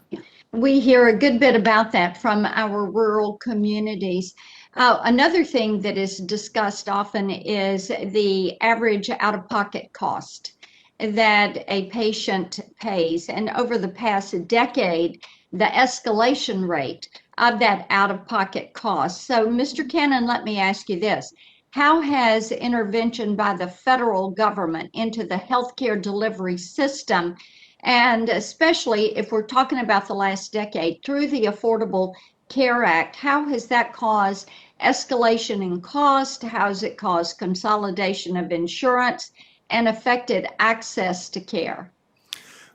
we hear a good bit about that from our rural communities. Another thing that is discussed often is the average out-of-pocket cost that a patient pays. And over the past decade, the escalation rate of that out-of-pocket cost. So, Mr. Cannon, let me ask you this. How has intervention by the federal government into the healthcare delivery system, and especially if we're talking about the last decade, through the Affordable Care Act, how has that caused escalation in cost? How has it caused consolidation of insurance and affected access to care?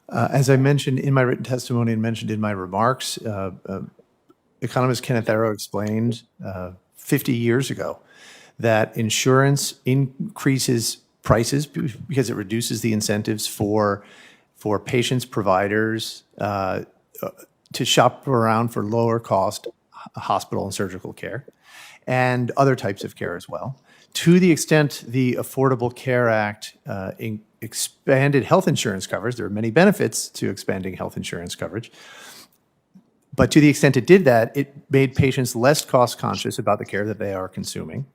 As I mentioned in my written testimony and mentioned in my remarks, economist Kenneth Arrow explained 50 years ago that insurance increases prices because it reduces the incentives for patients, providers to shop around for lower cost hospital and surgical care and other types of care as well. To the extent the Affordable Care Act expanded health insurance coverage, there are many benefits to expanding health insurance coverage. But to the extent it did that, it made patients less cost conscious about the care that they are consuming,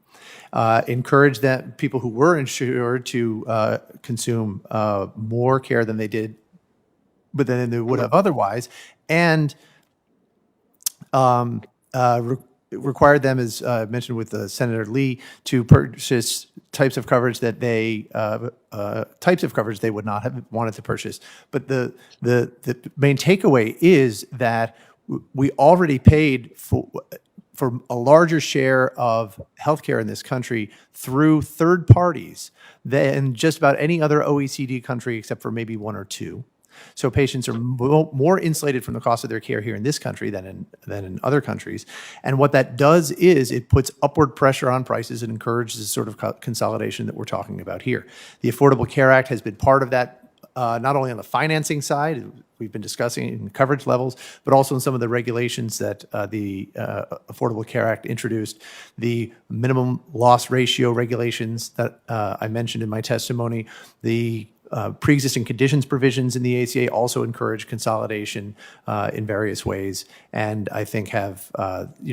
encouraged that people who were insured to consume more care than they did, but than they would have otherwise, and required them, as mentioned with Senator Lee, to purchase types of coverage that they would not have wanted to purchase. But the main takeaway is that we already paid for a larger share of healthcare in this country through third parties than just about any other OECD country, except for maybe one or two. So patients are more insulated from the cost of their care here in this country than in other countries. And what that does is it puts upward pressure on prices and encourages the sort of consolidation that we're talking about here. The Affordable Care Act has been part of that, not only on the financing side, we've been discussing in coverage levels, but also in some of the regulations that the Affordable Care Act introduced. The minimum loss ratio regulations that I mentioned in my testimony, the pre-existing conditions provisions in the ACA also encourage consolidation in various ways, and I think have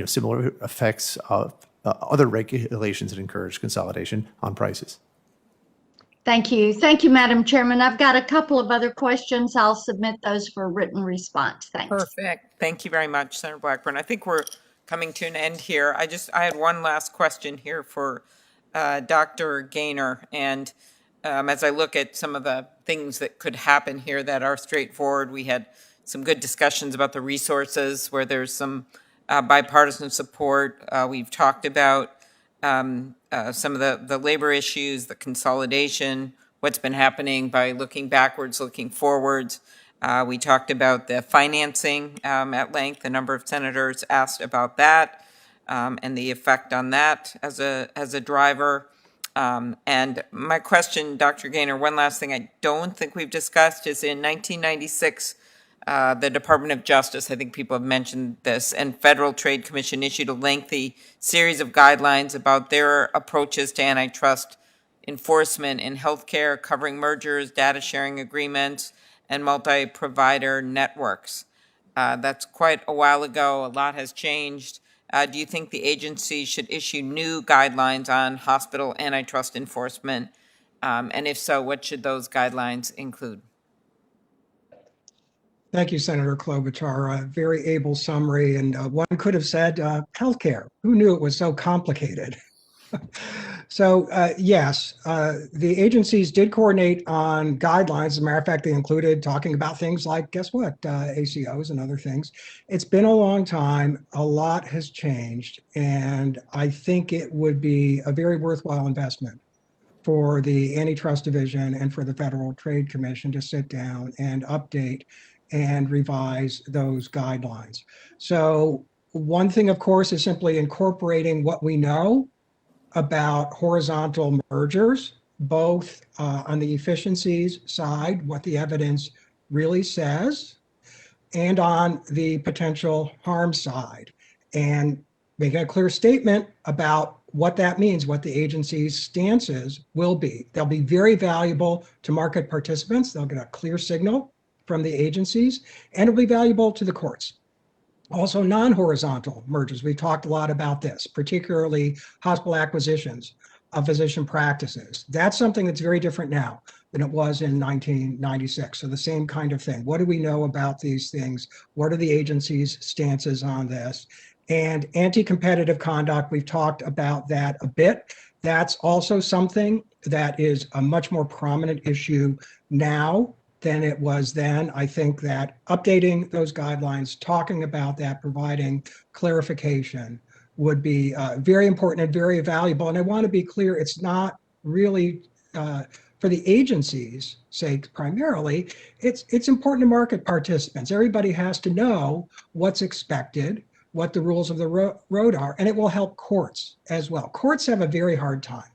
similar effects of other regulations that encourage consolidation on prices. Thank you. Thank you, Madam Chairman. I've got a couple of other questions. I'll submit those for a written response. Thanks. Perfect. Thank you very much, Senator Blackburn. I think we're coming to an end here. I had one last question here for Dr. Gaynor, and as I look at some of the things that could happen here that are straightforward, we had some good discussions about the resources where there's some bipartisan support. We've talked about some of the labor issues, the consolidation, what's been happening by looking backwards, looking forwards. We talked about the financing at length. A number of senators asked about that and the effect on that as a driver. And my question, Dr. Gaynor, one last thing I don't think we've discussed is in 1996, the Department of Justice, I think people have mentioned this, and Federal Trade Commission issued a lengthy series of guidelines about their approaches to antitrust enforcement in healthcare, covering mergers, data sharing agreements, and multi-provider networks. That's quite a while ago. A lot has changed. Do you think the agency should issue new guidelines on hospital antitrust enforcement? And if so, what should those guidelines include? Thank you, Senator Klobuchar. A very able summary. And one could have said healthcare. Who knew it was so complicated? So yes, the agencies did coordinate on guidelines. As a matter of fact, they included talking about things like, guess what, ACOs and other things. It's been a long time. A lot has changed. And I think it would be a very worthwhile investment for the Antitrust Division and for the Federal Trade Commission to sit down and update and revise those guidelines. So one thing, of course, is simply incorporating what we know about horizontal mergers, both on the efficiencies side, what the evidence really says, and on the potential harm side, and making a clear statement about what that means, what the agency's stances will be. They'll be very valuable to market participants. They'll get a clear signal from the agencies, and it'll be valuable to the courts. Also, non-horizontal mergers. We talked a lot about this, particularly hospital acquisitions of physician practices. That's something that's very different now than it was in 1996. So the same kind of thing. What do we know about these things? What are the agency's stances on this? And anti-competitive conduct, we've talked about that a bit. That's also something that is a much more prominent issue now than it was then. I think that updating those guidelines, talking about that, providing clarification would be very important and very valuable. And I want to be clear, it's not really for the agency's sake primarily. It's important to market participants. Everybody has to know what's expected, what the rules of the road are, and it will help courts as well. Courts have a very hard time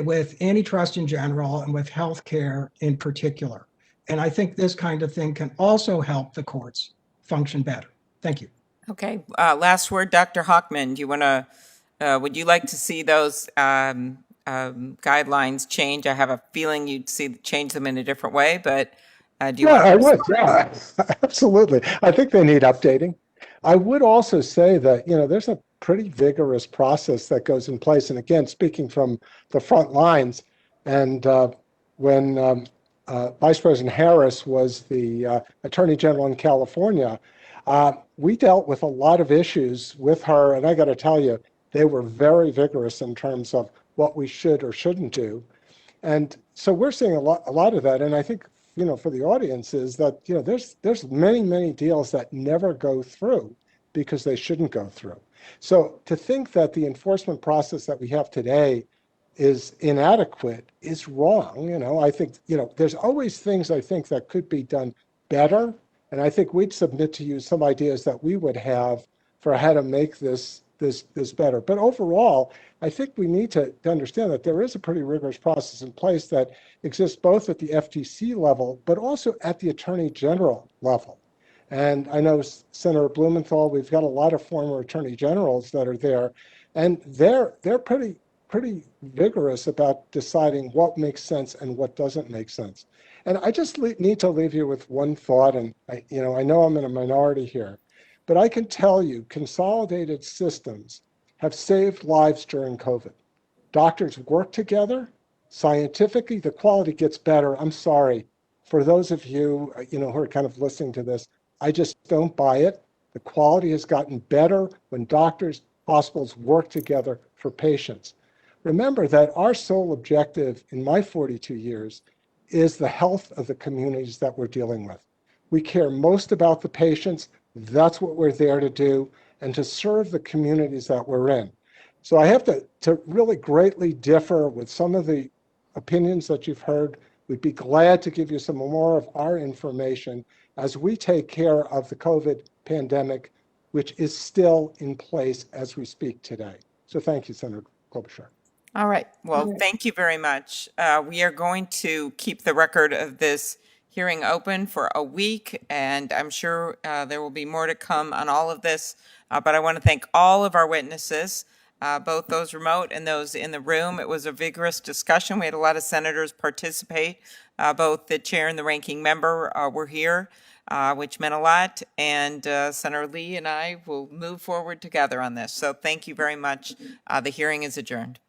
with antitrust in general and with healthcare in particular. And I think this kind of thing can also help the courts function better. Thank you. Okay, last word, Dr. Hochman. Do you want to? Would you like to see those guidelines change? I have a feeling you'd change them in a different way, but do you? Yeah, I would. Yeah, absolutely. I think they need updating. I would also say that, there's a pretty vigorous process that goes in place. And again, speaking from the front lines, and when Vice President Harris was the Attorney General in California, we dealt with a lot of issues with her. And I got to tell you, they were very vigorous in terms of what we should or shouldn't do. And so we're seeing a lot of that. And I think, for the audience is that, there's many, many deals that never go through because they shouldn't go through. So to think that the enforcement process that we have today is inadequate is wrong. I think, there's always things I think that could be done better. And I think we'd submit to you some ideas that we would have for how to make this better. But overall, I think we need to understand that there is a pretty rigorous process in place that exists both at the FTC level, but also at the Attorney General level. And I know Senator Blumenthal, we've got a lot of former attorney generals that are there, and they're pretty vigorous about deciding what makes sense and what doesn't make sense. And I just need to leave you with one thought, and I know I'm in a minority here, but I can tell you consolidated systems have saved lives during COVID. Doctors work together. Scientifically, the quality gets better. I'm sorry. For those of you, who are kind of listening to this, I just don't buy it. The quality has gotten better when doctors, hospitals work together for patients. Remember that our sole objective in my 42 years is the health of the communities that we're dealing with. We care most about the patients. That's what we're there to do, and to serve the communities that we're in. So I have to really greatly differ with some of the opinions that you've heard. We'd be glad to give you some more of our information as we take care of the COVID pandemic, which is still in place as we speak today. So thank you, Senator Klobuchar. All right. Well, thank you very much. We are going to keep the record of this hearing open for a week, and I'm sure there will be more to come on all of this. But I want to thank all of our witnesses, both those remote and those in the room. It was a vigorous discussion. We had a lot of senators participate. Both the chair and the ranking member were here, which meant a lot. And Senator Lee and I will move forward together on this. So thank you very much. The hearing is adjourned.